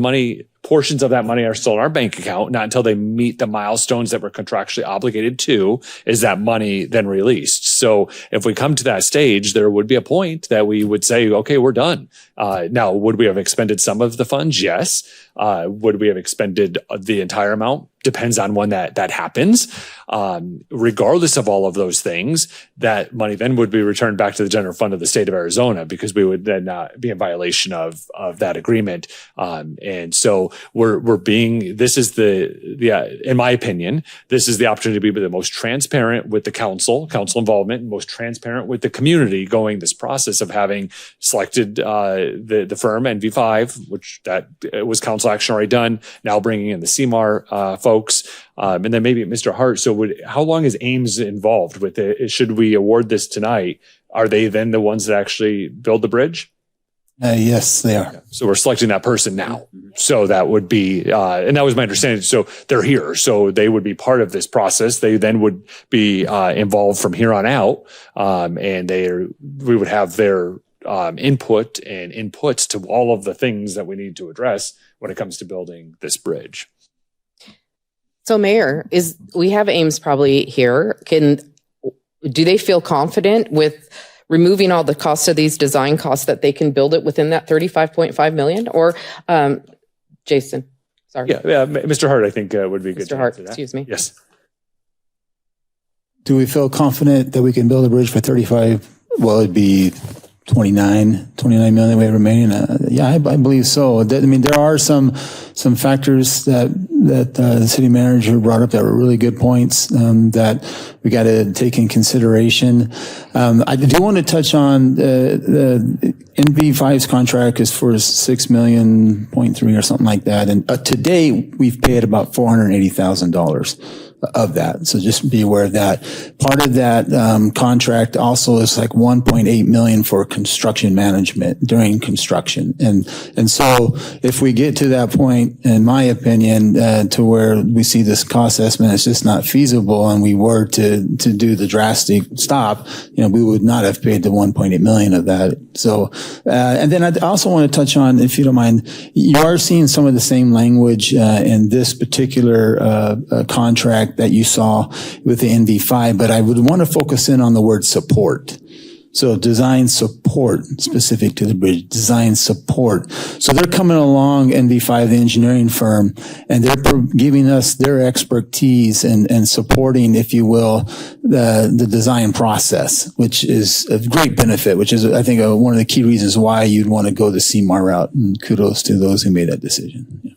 portions of that money are still in our bank account. Not until they meet the milestones that we're contractually obligated to is that money then released. So if we come to that stage, there would be a point that we would say, okay, we're done. Now, would we have expended some of the funds? Yes. Would we have expended the entire amount? Depends on when that happens. Regardless of all of those things, that money then would be returned back to the general fund of the state of Arizona because we would then be in violation of that agreement. And so this is in my opinion, this is the opportunity to be the most transparent with the council involvement, and most transparent with the community going this process of having selected the firm NV5, which that was council action already done, now bringing in the CMAR folks. And then maybe Mr. Hart. So how long is Ames involved with it? Should we award this tonight? Are they then the ones that actually build the bridge? Yes, they are. So we're selecting that person now. So that would be, and that was my understanding. So they're here. So they would be part of this process. They then would be involved from here on out. And we would have their input and inputs to all of the things that we need to address when it comes to building this bridge. So Mayor, we have Ames probably here. Do they feel confident with removing all the costs of these design costs that they can build it within that 35.5 million? Or Jason, sorry. Yeah, Mr. Hart, I think would be good. Mr. Hart, excuse me. Yes. Do we feel confident that we can build a bridge for 35? Well, it'd be 29 million we have remaining. Yeah, I believe so. I mean, there are some factors that the city manager brought up that were really good points that we got to take in consideration. I do want to touch on the NV5's contract is for $6.3 million or something like that, and to date we've paid about $480,000 of that. So just be aware of that. Part of that contract also is like $1.8 million for construction management during construction. And so if we get to that point, in my opinion, to where we see this cost estimate is just not feasible and we were to do the drastic stop, we would not have paid the $1.8 million of that. So, and then I also want to touch on, if you don't mind, you are seeing some of the same language in this particular contract that you saw with the NV5, but I would want to focus in on the word support. So design support specific to the bridge, design support. So they're coming along, NV5, the engineering firm, and they're giving us their expertise and supporting, if you will, the design process, which is a great benefit, which is, I think, one of the key reasons why you'd want to go the CMAR route. And kudos to those who made that decision. Yeah.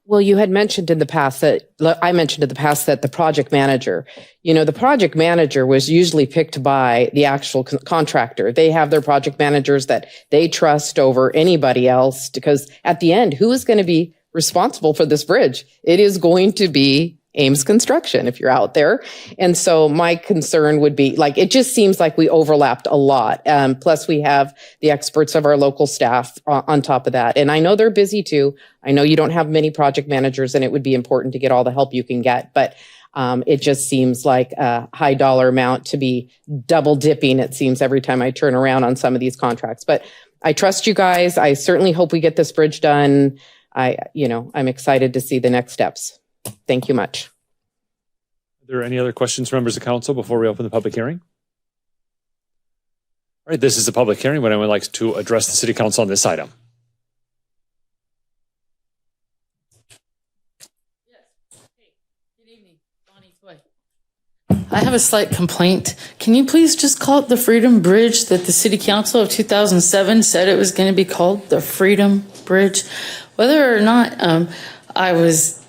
Well, you had mentioned in the past that the project manager, the project manager was usually picked by the actual contractor. They have their project managers that they trust over anybody else, because at the end, who is going to be responsible for this bridge? It is going to be Ames Construction, if you're out there. And so my concern would be, it just seems like we overlapped a lot. Plus we have the experts of our local staff on top of that. And I know they're busy too. I know you don't have many project managers, and it would be important to get all the help you can get. But it just seems like a high dollar amount to be double dipping, it seems, every time I turn around on some of these contracts. But I trust you guys. I certainly hope we get this bridge done. I'm excited to see the next steps. Thank you much. Are there any other questions from members of council before we open the public hearing? All right, this is a public hearing. Would anyone like to address the city council on this item? I have a slight complaint. Can you please just call it the Freedom Bridge that the City Council of 2007 said it was going to be called? The Freedom Bridge. Whether or not I was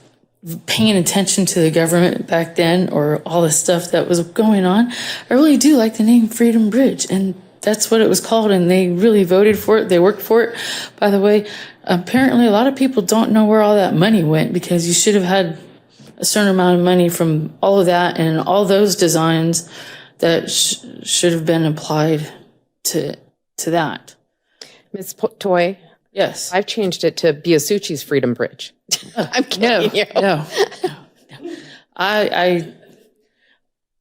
paying attention to the government back then or all the stuff that was going on, I really do like the name Freedom Bridge. And that's what it was called. And they really voted for it. They worked for it. By the way, apparently a lot of people don't know where all that money went, because you should have had a certain amount of money from all of that and all those designs that should have been applied to that. Ms. Toy? Yes. I've changed it to Biasucci's Freedom Bridge. I'm kidding you. No.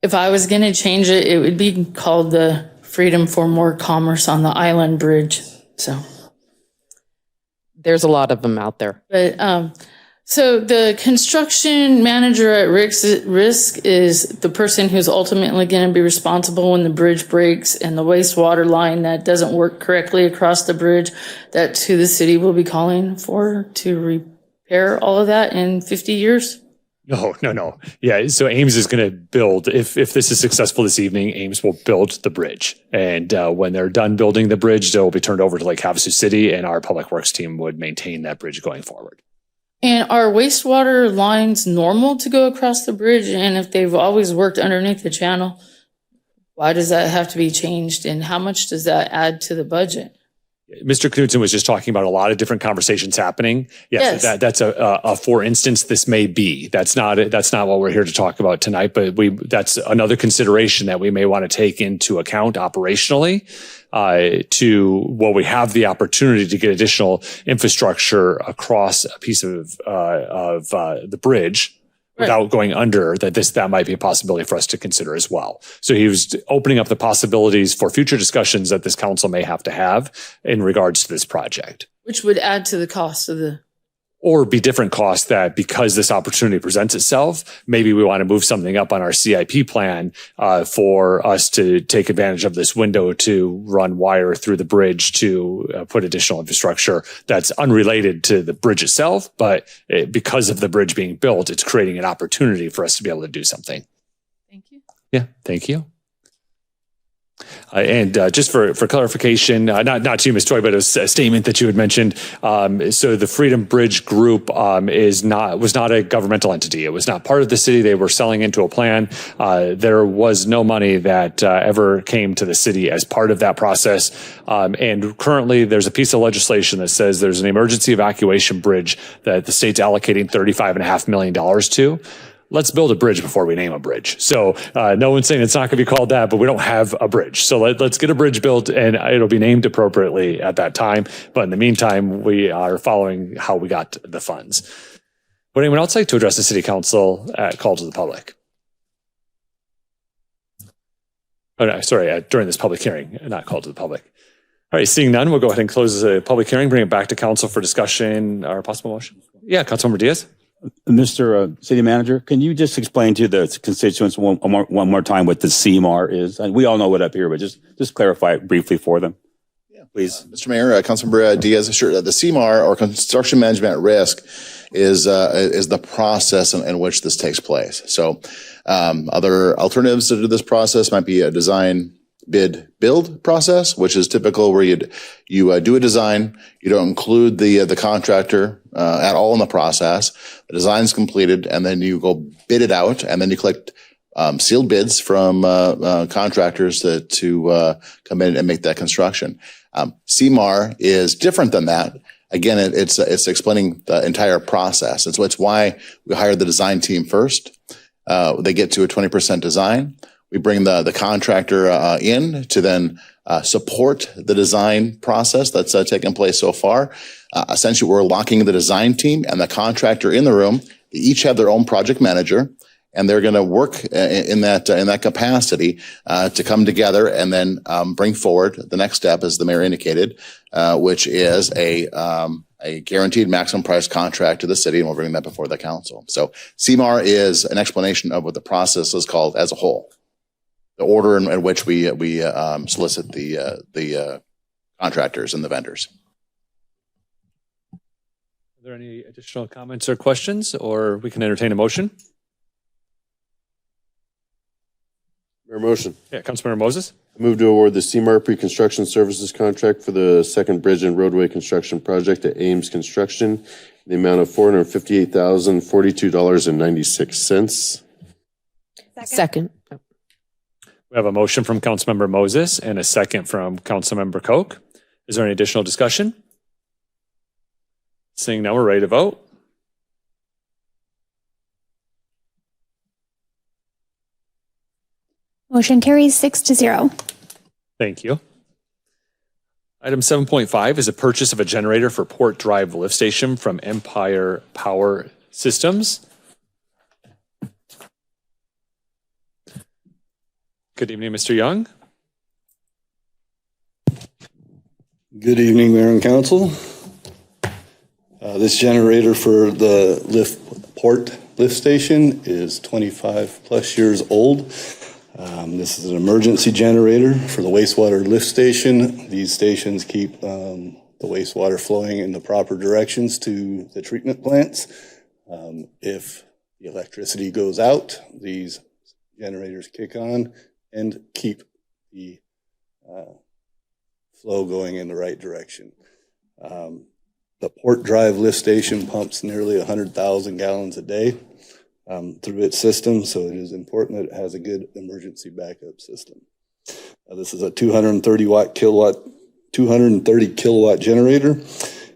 If I was going to change it, it would be called the Freedom for More Commerce on the Island Bridge. So there's a lot of them out there. But so the construction manager at risk is the person who's ultimately going to be responsible when the bridge breaks and the wastewater line that doesn't work correctly across the bridge. That's who the city will be calling for to repair all of that in 50 years. No. Yeah, so Ames is going to build, if this is successful this evening, Ames will build the bridge. And when they're done building the bridge, they will be turned over to Lake Havasu City, and our public works team would maintain that bridge going forward. And are wastewater lines normal to go across the bridge? And if they've always worked underneath the channel, why does that have to be changed? And how much does that add to the budget? Mr. Knudsen was just talking about a lot of different conversations happening. Yes. That's a for instance, this may be. That's not what we're here to talk about tonight, but that's another consideration that we may want to take into account operationally, we have the opportunity to get additional infrastructure across a piece of the bridge. Right. Without going under, that might be a possibility for us to consider as well. So he was opening up the possibilities for future discussions that this council may have to have in regards to this project. Which would add to the cost of or be different costs that because this opportunity presents itself, maybe we want to move something up on our CIP plan for us to take advantage of this window to run wire through the bridge to put additional infrastructure that's unrelated to the bridge itself, but because of the bridge being built, it's creating an opportunity for us to be able to do something. Thank you. Yeah, thank you. And just for clarification, not to you, Ms. Toy, but a statement that you had mentioned. So the Freedom Bridge Group was not a governmental entity. It was not part of the city. They were selling into a plan. There was no money that ever came to the city as part of that process. And currently, there's a piece of legislation that says there's an emergency evacuation bridge that the state's allocating $35.5 million to. Let's build a bridge before we name a bridge. So no one's saying it's not going to be called that, but we don't have a bridge. So let's get a bridge built and it'll be named appropriately at that time. But in the meantime, we are following how we got the funds. Would anyone else like to address the city council at call to the public? Oh, no, sorry, during this public hearing, not call to the public. All right, seeing none, we'll go ahead and close the public hearing, bring it back to council for discussion or possible motion. Yeah, Councilmember Diaz. Mr. City Manager, can you just explain to the constituents one more time what the CMAR is? And we all know it up here, but just clarify it briefly for them. Yeah, please. Mr. Mayor, Councilmember Diaz, sure. The CMAR, or Construction Management at Risk, is the process in which this takes place. So other alternatives to this process might be a design bid build process, which is typical where you do a design, you don't include the contractor at all in the process. The design's completed, and then you go bid it out, and then you collect sealed bids from contractors to come in and make that construction. CMAR is different than that. Again, it's explaining the entire process. It's why we hired the design team first. They get to a 20% design. We bring the contractor in to then support the design process that's taken place so far. Essentially, we're locking the design team and the contractor in the room. They each have their own project manager, and they're going to work in that capacity to come together and then bring forward the next step, as the mayor indicated, which is a guaranteed maximum price contract to the city, and we'll bring that before the council. So CMAR is an explanation of what the process is called as a whole. The order in which we solicit the contractors and the vendors. Are there any additional comments or questions, or we can entertain a motion? Mayor, motion. Yeah, Councilmember Moses. I move to award the CMAR pre-construction services contract for the second bridge and roadway construction project at Ames Construction in the amount of $458,042.96. Second. We have a motion from Councilmember Moses and a second from Councilmember Koch. Is there any additional discussion? Seeing none, we're ready to vote. Motion carries 6-0. Thank you. Item 7.5 is a purchase of a generator for Port Drive lift station from Empire Power Systems. Good evening, Mr. Young. Good evening, Mayor and Council. This generator for the Port lift station is 25 plus years old. This is an emergency generator for the wastewater lift station. These stations keep the wastewater flowing in the proper directions to the treatment plants. If the electricity goes out, these generators kick on and keep the flow going in the right direction. The Port Drive lift station pumps nearly 100,000 gallons a day through its system, so it is important that it has a good emergency backup system. This is a 230 kilowatt 230 kilowatt generator,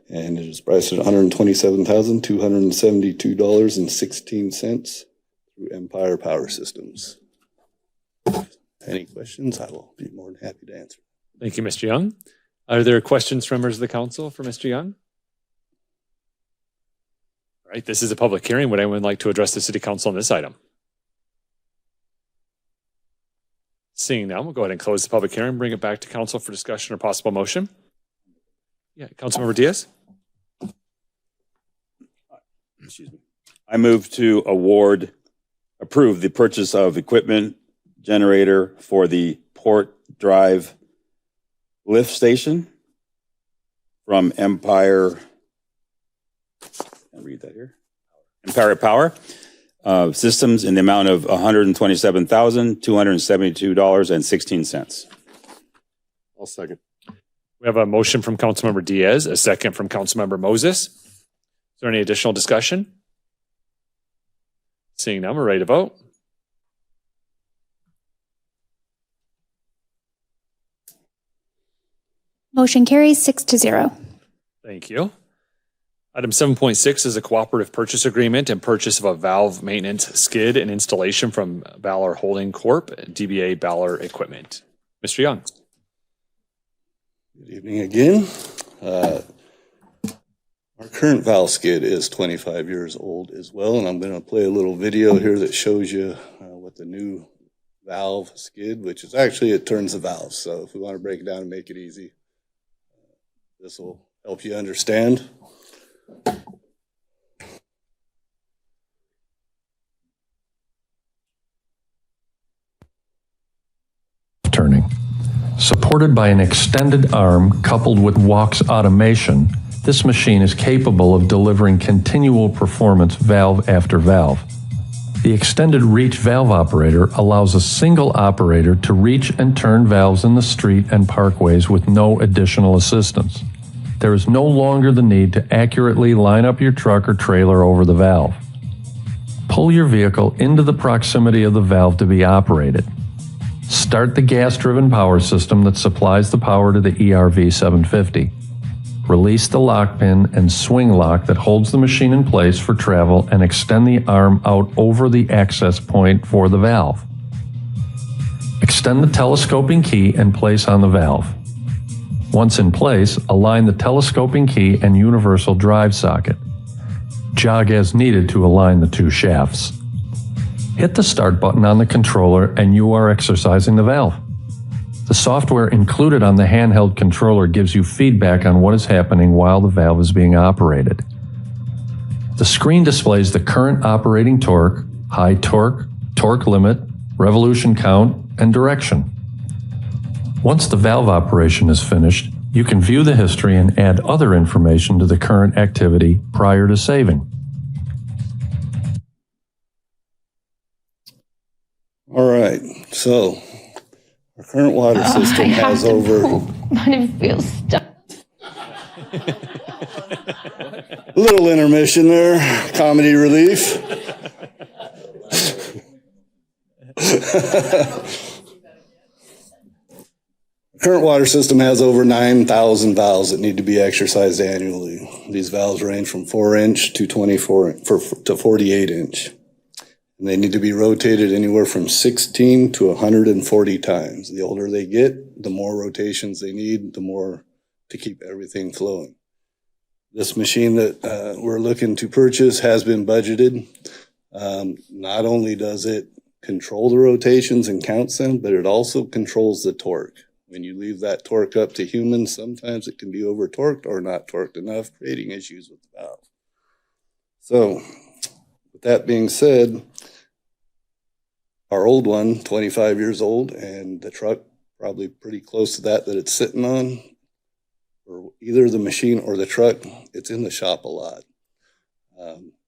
and it is priced at $127,272.16 through Empire Power Systems. Any questions? I will be more than happy to answer. Thank you, Mr. Young. Are there questions from members of the council for Mr. Young? All right, this is a public hearing. Would anyone like to address the city council on this item? Seeing none, we'll go ahead and close the public hearing, bring it back to council for discussion or possible motion. Yeah, Councilmember Diaz. Excuse me. I move to approve the purchase of equipment generator for the Port Drive lift station from Empire. I'll read that here. Empire Power Systems in the amount of $127,272.16. I'll second. We have a motion from Councilmember Diaz, a second from Councilmember Moses. Is there any additional discussion? Seeing none, we're ready to vote. Motion carries 6-0. Thank you. Item 7.6 is a cooperative purchase agreement and purchase of a valve maintenance skid and installation from Valor Holding Corp., DBA Valor Equipment. Mr. Young. Good evening again. Our current valve skid is 25 years old as well, and I'm going to play a little video here that shows you what the new valve skid, which is actually, it turns the valves. So if we want to break it down and make it easy, this will help you understand. Turning. Supported by an extended arm coupled with WOX automation, this machine is capable of delivering continual performance valve after valve. The extended reach valve operator allows a single operator to reach and turn valves in the street and parkways with no additional assistance. There is no longer the need to accurately line up your truck or trailer over the valve. Pull your vehicle into the proximity of the valve to be operated. Start the gas-driven power system that supplies the power to the ERV 750. Release the lock pin and swing lock that holds the machine in place for travel and extend the arm out over the access point for the valve. Extend the telescoping key and place on the valve. Once in place, align the telescoping key and universal drive socket. Jog as needed to align the two shafts. Hit the start button on the controller and you are exercising the valve. The software included on the handheld controller gives you feedback on what is happening while the valve is being operated. The screen displays the current operating torque, high torque, torque limit, revolution count, and direction. Once the valve operation is finished, you can view the history and add other information to the current activity prior to saving. All right, so our current water system has over... I feel stuck. A little intermission there, comedy relief. Current water system has over 9,000 valves that need to be exercised annually. These valves range from 4-inch to 48-inch. And they need to be rotated anywhere from 16 to 140 times. The older they get, the more rotations they need, the more to keep everything flowing. This machine that we're looking to purchase has been budgeted. Not only does it control the rotations and counts them, but it also controls the torque. When you leave that torque up to humans, sometimes it can be over torqued or not torqued enough, creating issues with the valve. So, with that being said, our old one, 25 years old, and the truck probably pretty close to that it's sitting on, or either the machine or the truck, it's in the shop a lot.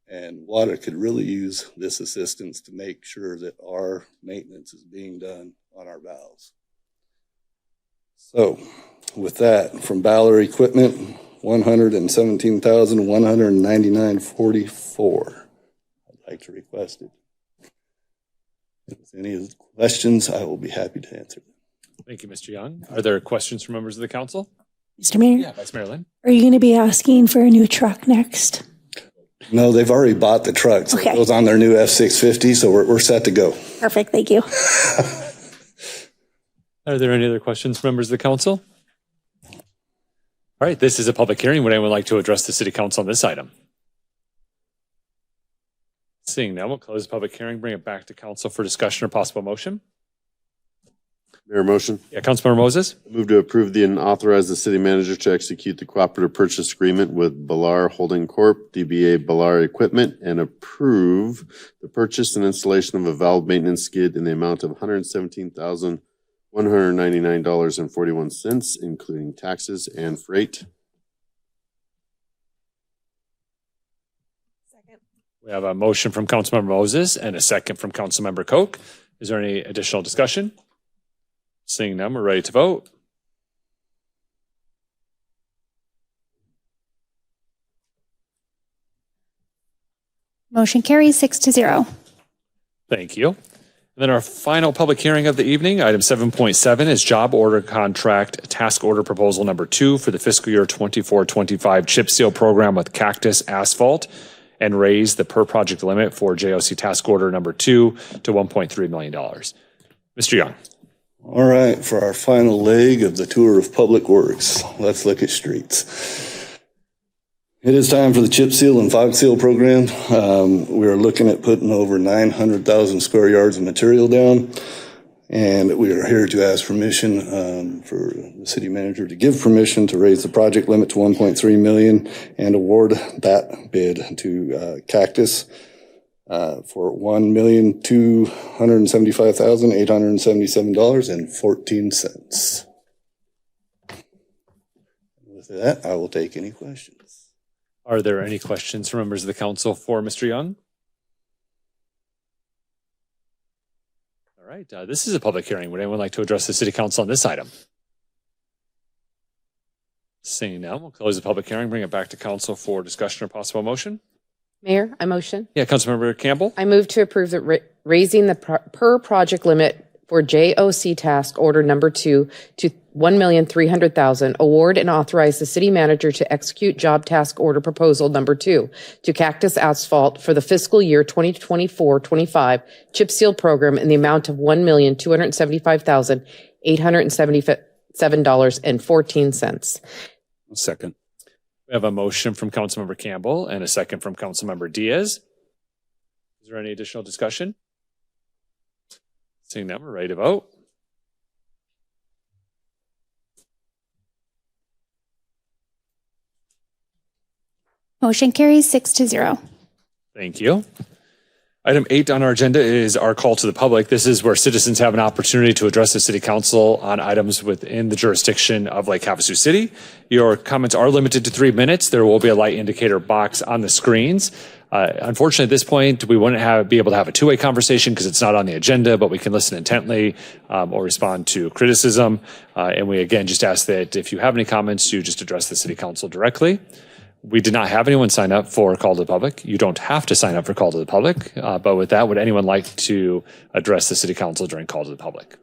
And water could really use this assistance to make sure that our maintenance is being done on our valves. So, with that, from Valor Equipment, $117,199.44. I'd like to request it. If there's any questions, I will be happy to answer them. Thank you, Mr. Young. Are there questions from members of the council? Mr. Mayor? Yeah, Vice Mayor Lynn. Are you going to be asking for a new truck next? No, they've already bought the truck. So Okay. it goes on their new F-650, so we're set to go. Perfect, thank you. Are there any other questions from members of the council? All right, this is a public hearing. Would anyone like to address the city council on this item? Seeing none, we'll close the public hearing, bring it back to council for discussion or possible motion. Mayor, motion. Yeah, Councilmember Moses. Move to approve and authorize the city manager to execute the cooperative purchase agreement with Ballar Holding Corp., DBA Ballar Equipment, and approve the purchase and installation of a valve maintenance skid in the amount of $117,199.41, including taxes and freight. We have a motion from Councilmember Moses and a second from Councilmember Koch. Is there any additional discussion? Seeing none, we're ready to vote. Motion carries 6-0. Thank you. And then our final public hearing of the evening, item 7.7 is job order contract task order proposal number 2 for the fiscal year 24-25 chip seal program with Cactus Asphalt, and raise the per project limit for JOC task order number 2 to $1.3 million. Mr. Young. All right, for our final leg of the tour of public works, let's look at streets. It is time for the chip seal and fog seal program. We are looking at putting over 900,000 square yards of material down, and we are here to ask permission for the city manager to give permission to raise the project limit to $1.3 million and award that bid to Cactus for $1,275,877.14. With that, I will take any questions. Are there any questions from members of the council for Mr. Young? All right, this is a public hearing. Would anyone like to address the city council on this item? Seeing none, we'll close the public hearing, bring it back to council for discussion or possible motion. Mayor, I motion. Yeah, Councilmember Campbell. I move to approve the raising the per project limit for JOC task order number 2 to $1,300,000. Award and authorize the city manager to execute job task order proposal number 2 to Cactus Asphalt for the fiscal year 2024-25 chip seal program in the amount of $1,275,877.14. Second. We have a motion from Councilmember Campbell and a second from Councilmember Diaz. Is there any additional discussion? Seeing none, we're ready to vote. Motion carries 6-0. Thank you. Item 8 on our agenda is our call to the public. This is where citizens have an opportunity to address the city council on items within the jurisdiction of Lake Havasu City. Your comments are limited to 3 minutes. There will be a light indicator box on the screens. Unfortunately, at this point, we wouldn't be able to have a two-way conversation because it's not on the agenda, but we can listen intently or respond to criticism. And we, again, just ask that if you have any comments, you just address the city council directly. We did not have anyone sign up for Call to the Public. You don't have to sign up for Call to the Public. But with that, would anyone like to address the City Council during Call to the Public?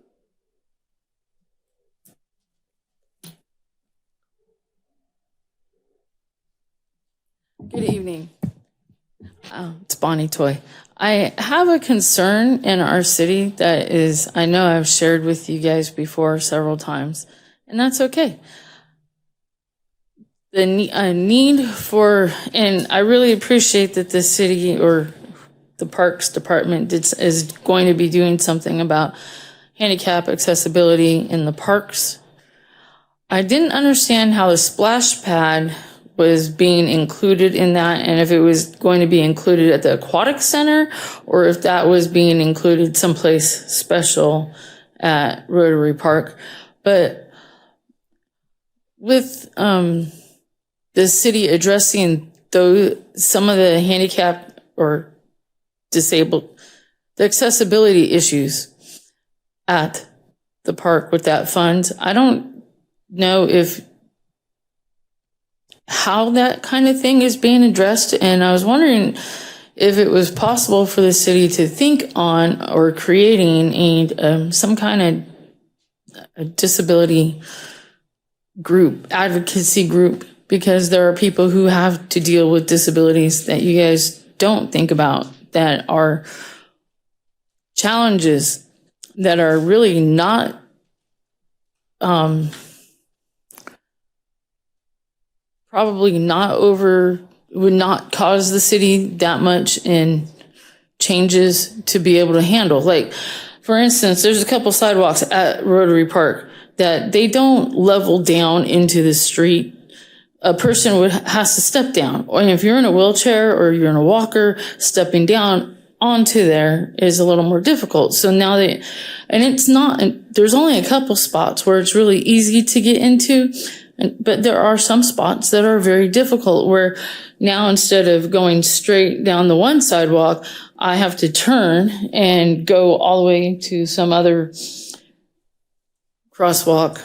Good evening. It's Bonnie Toy. I have a concern in our city that is, I know I've shared with you guys before several times, and that's okay. The need for, and I really appreciate that the city or the Parks Department is going to be doing something about handicap accessibility in the parks. I didn't understand how the splash pad was being included in that, and if it was going to be included at the aquatic center or if that was being included someplace special at Rotary Park. But with the city addressing some of the handicap or disabled, the accessibility issues at the park with that fund, I don't know how that kind of thing is being addressed. And I was wondering if it was possible for the city to think on or creating some kind of a disability advocacy group, because there are people who have to deal with disabilities that you guys don't think about, that are challenges that are really not probably not would not cause the city that much in changes to be able to handle. Like, for instance, there's a couple sidewalks at Rotary Park that they don't level down into the street. A person has to step down. Or if you're in a wheelchair or you're in a walker, stepping down onto there is a little more difficult. So now and it's not, there's only a couple spots where it's really easy to get into. But there are some spots that are very difficult, where now instead of going straight down the one sidewalk, I have to turn and go all the way to some other crosswalk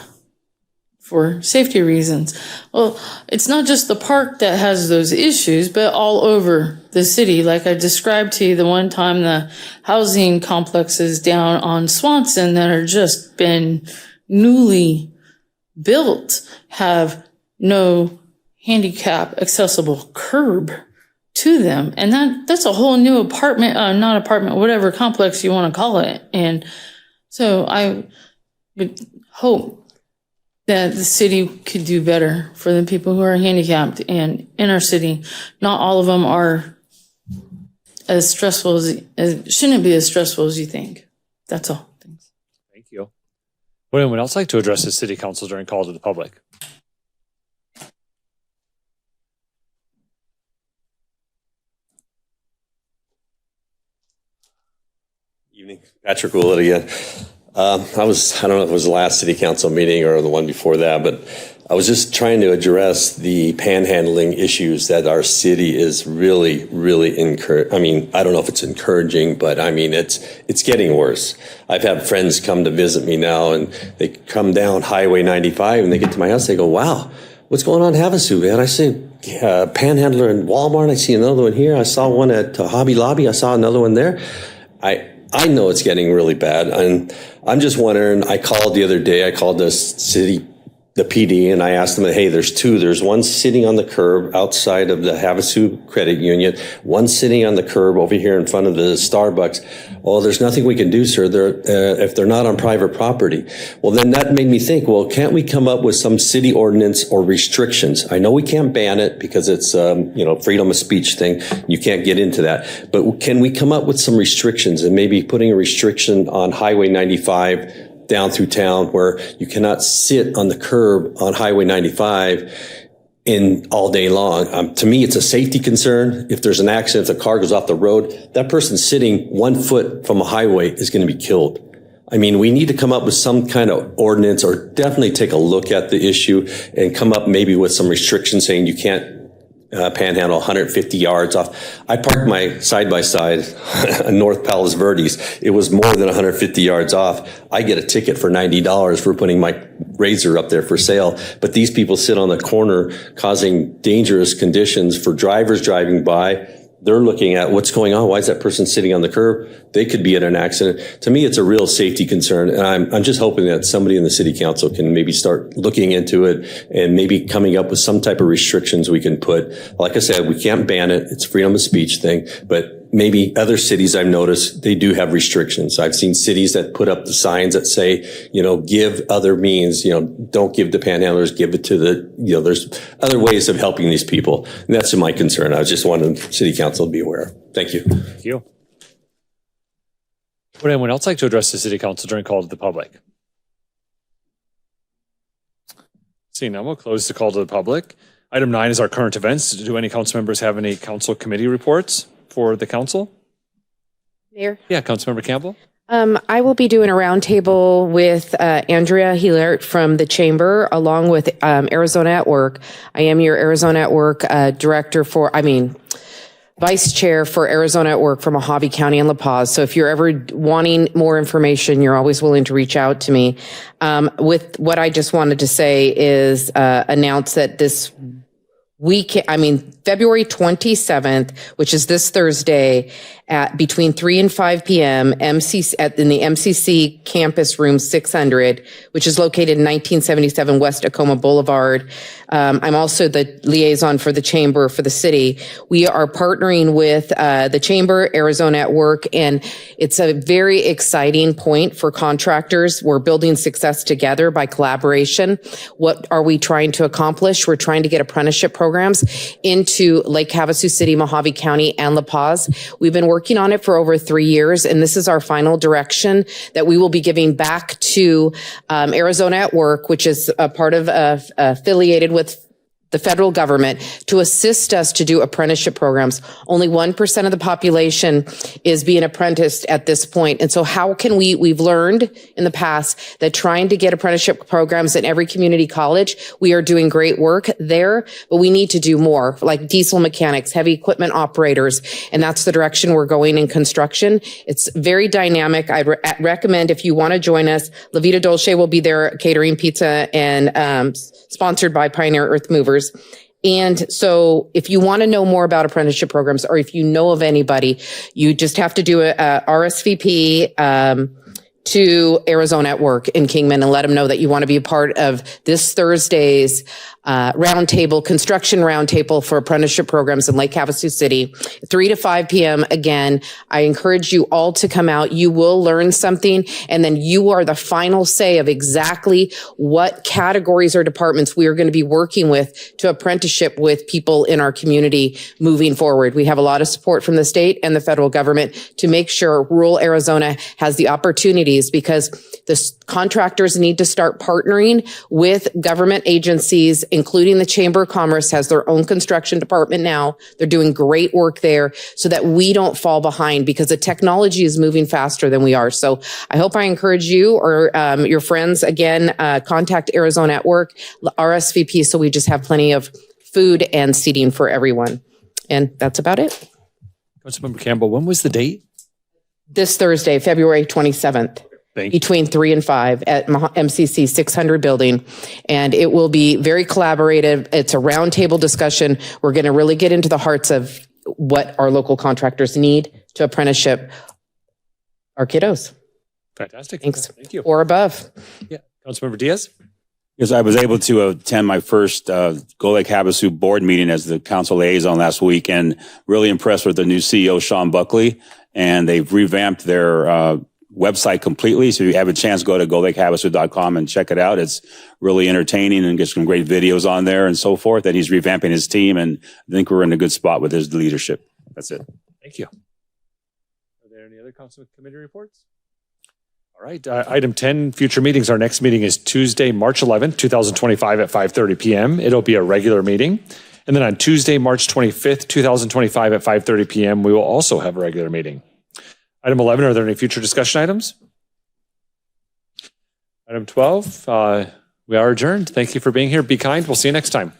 for safety reasons. Well, it's not just the park that has those issues, but all over the city. Like I described to you the one time, the housing complexes down on Swanson that are just been newly built have no handicap accessible curb to them. And that's a whole new whatever complex you want to call it. And so I would hope that the city could do better for the people who are handicapped. And in our city, not all of them are as stressful shouldn't be as stressful as you think. That's all. Thanks. Thank you. Would anyone else like to address the city council during call to the public? Evening, Patrick Willett again. I don't know if it was the last city council meeting or the one before that, but I was just trying to address the panhandling issues that our city is really, really I mean, I don't know if it's encouraging, but I mean, it's getting worse. I've had friends come to visit me now, and they come down Highway 95 and they get to my house. They go, "Wow, what's going on in Havasu, man?" I see a panhandler in Walmart. I see another one here. I saw one at Hobby Lobby. I saw another one there. I know it's getting really bad, and I'm just wondering, I called the other day, I called the PD, and I asked them, hey, there's two. There's one sitting on the curb outside of the Havasu Credit Union, one sitting on the curb over here in front of the Starbucks. Oh, there's nothing we can do, sir, if they're not on private property. Well, then that made me think, well, can't we come up with some city ordinance or restrictions? I know we can't ban it because it's, freedom of speech thing. You can't get into that. But can we come up with some restrictions, and maybe putting a restriction on Highway 95 down through town, where you cannot sit on the curb on Highway 95 all day long? To me, it's a safety concern. If there's an accident, if a car goes off the road, that person sitting 1 foot from a highway is going to be killed. I mean, we need to come up with some kind of ordinance, or definitely take a look at the issue and come up maybe with some restrictions saying you can't panhandle 150 yards off. I parked my side-by-side in North Palos Verdes. It was more than 150 yards off. I get a ticket for $90 for putting my Razor up there for sale. But these people sit on the corner causing dangerous conditions for drivers driving by. They're looking at what's going on. Why is that person sitting on the curb? They could be in an accident. To me, it's a real safety concern. And I'm just hoping that somebody in the city council can maybe start looking into it and maybe coming up with some type of restrictions we can put. Like I said, we can't ban it. It's a freedom of speech thing, but maybe other cities I've noticed, they do have restrictions. I've seen cities that put up the signs that say, give other means, don't give to panhandlers, give it to there's other ways of helping these people. And that's my concern. I just wanted city council to be aware of. Thank you. Thank you. Would anyone else like to address the city council during call to the public? Seeing none, we'll close the call to the public. Item 9 is our current events. Do any council members have any council committee reports for the council? Mayor? Yeah, Councilmember Campbell. I will be doing a roundtable with Andrea Hilert from the Chamber, along with Arizona at Work. I am your Arizona at Work Vice Chair for Arizona at Work from Mojave County and La Paz. So if you're ever wanting more information, you're always willing to reach out to me. With what I just wanted to say is announce that this week, February 27th, which is this Thursday at between 3 and 5 p.m. in the MCC campus room 600, which is located in 1977 West Tacoma Boulevard. I'm also the liaison for the chamber for the city. We are partnering with the chamber, Arizona at Work, and it's a very exciting point for contractors. We're building success together by collaboration. What are we trying to accomplish? We're trying to get apprenticeship programs into Lake Havasu City, Mojave County, and La Paz. We've been working on it for over 3 years, and this is our final direction that we will be giving back to Arizona at Work, which is a part of affiliated with the federal government to assist us to do apprenticeship programs. Only 1% of the population is being apprenticed at this point. And so how can we've learned in the past that trying to get apprenticeship programs in every community college, we are doing great work there, but we need to do more, like diesel mechanics, heavy equipment operators. And that's the direction we're going in construction. It's very dynamic. I recommend if you want to join us, La Vida Dolce will be there catering pizza and sponsored by Pioneer Earth Movers. And so if you want to know more about apprenticeship programs, or if you know of anybody, you just have to do a RSVP to Arizona at Work in Kingman and let them know that you want to be a part of this Thursday's roundtable, construction roundtable for apprenticeship programs in Lake Havasu City, 3 to 5 p.m. Again, I encourage you all to come out. You will learn something, and then you are the final say of exactly what categories or departments we are going to be working with to apprenticeship with people in our community moving forward. We have a lot of support from the state and the federal government to make sure rural Arizona has the opportunities, because the contractors need to start partnering with government agencies, including the Chamber of Commerce has their own construction department now. They're doing great work there so that we don't fall behind, because the technology is moving faster than we are. So I hope I encourage you or your friends, again, contact Arizona at Work, RSVP, so we just have plenty of food and seating for everyone. And that's about it. Councilmember Campbell, when was the date? This Thursday, February 27th. Between 3 and 5 at MCC 600 building. And it will be very collaborative. It's a roundtable discussion. We're going to really get into the hearts of what our local contractors need to apprenticeship our kiddos. Fantastic. Thanks. Thank you. Or above. Yeah. Councilmember Diaz? Yes, I was able to attend my first Go Lake Havasu board meeting as the council liaison last week, and really impressed with the new CEO, Sean Buckley. And they've revamped their website completely. So if you have a chance, go to golakehavasu.com and check it out. It's really entertaining and gets some great videos on there and so forth. And he's revamping his team, and I think we're in a good spot with his leadership. That's it. Thank you. Are there any other council committee reports? All right. Item 10, future meetings. Our next meeting is Tuesday, March 11th, 2025 at 5:30 p.m. It'll be a regular meeting. And then on Tuesday, March 25th, 2025 at 5:30 p.m., we will also have a regular meeting. Item 11, are there any future discussion items? Item 12, we are adjourned. Thank you for being here. Be kind. We'll see you next time.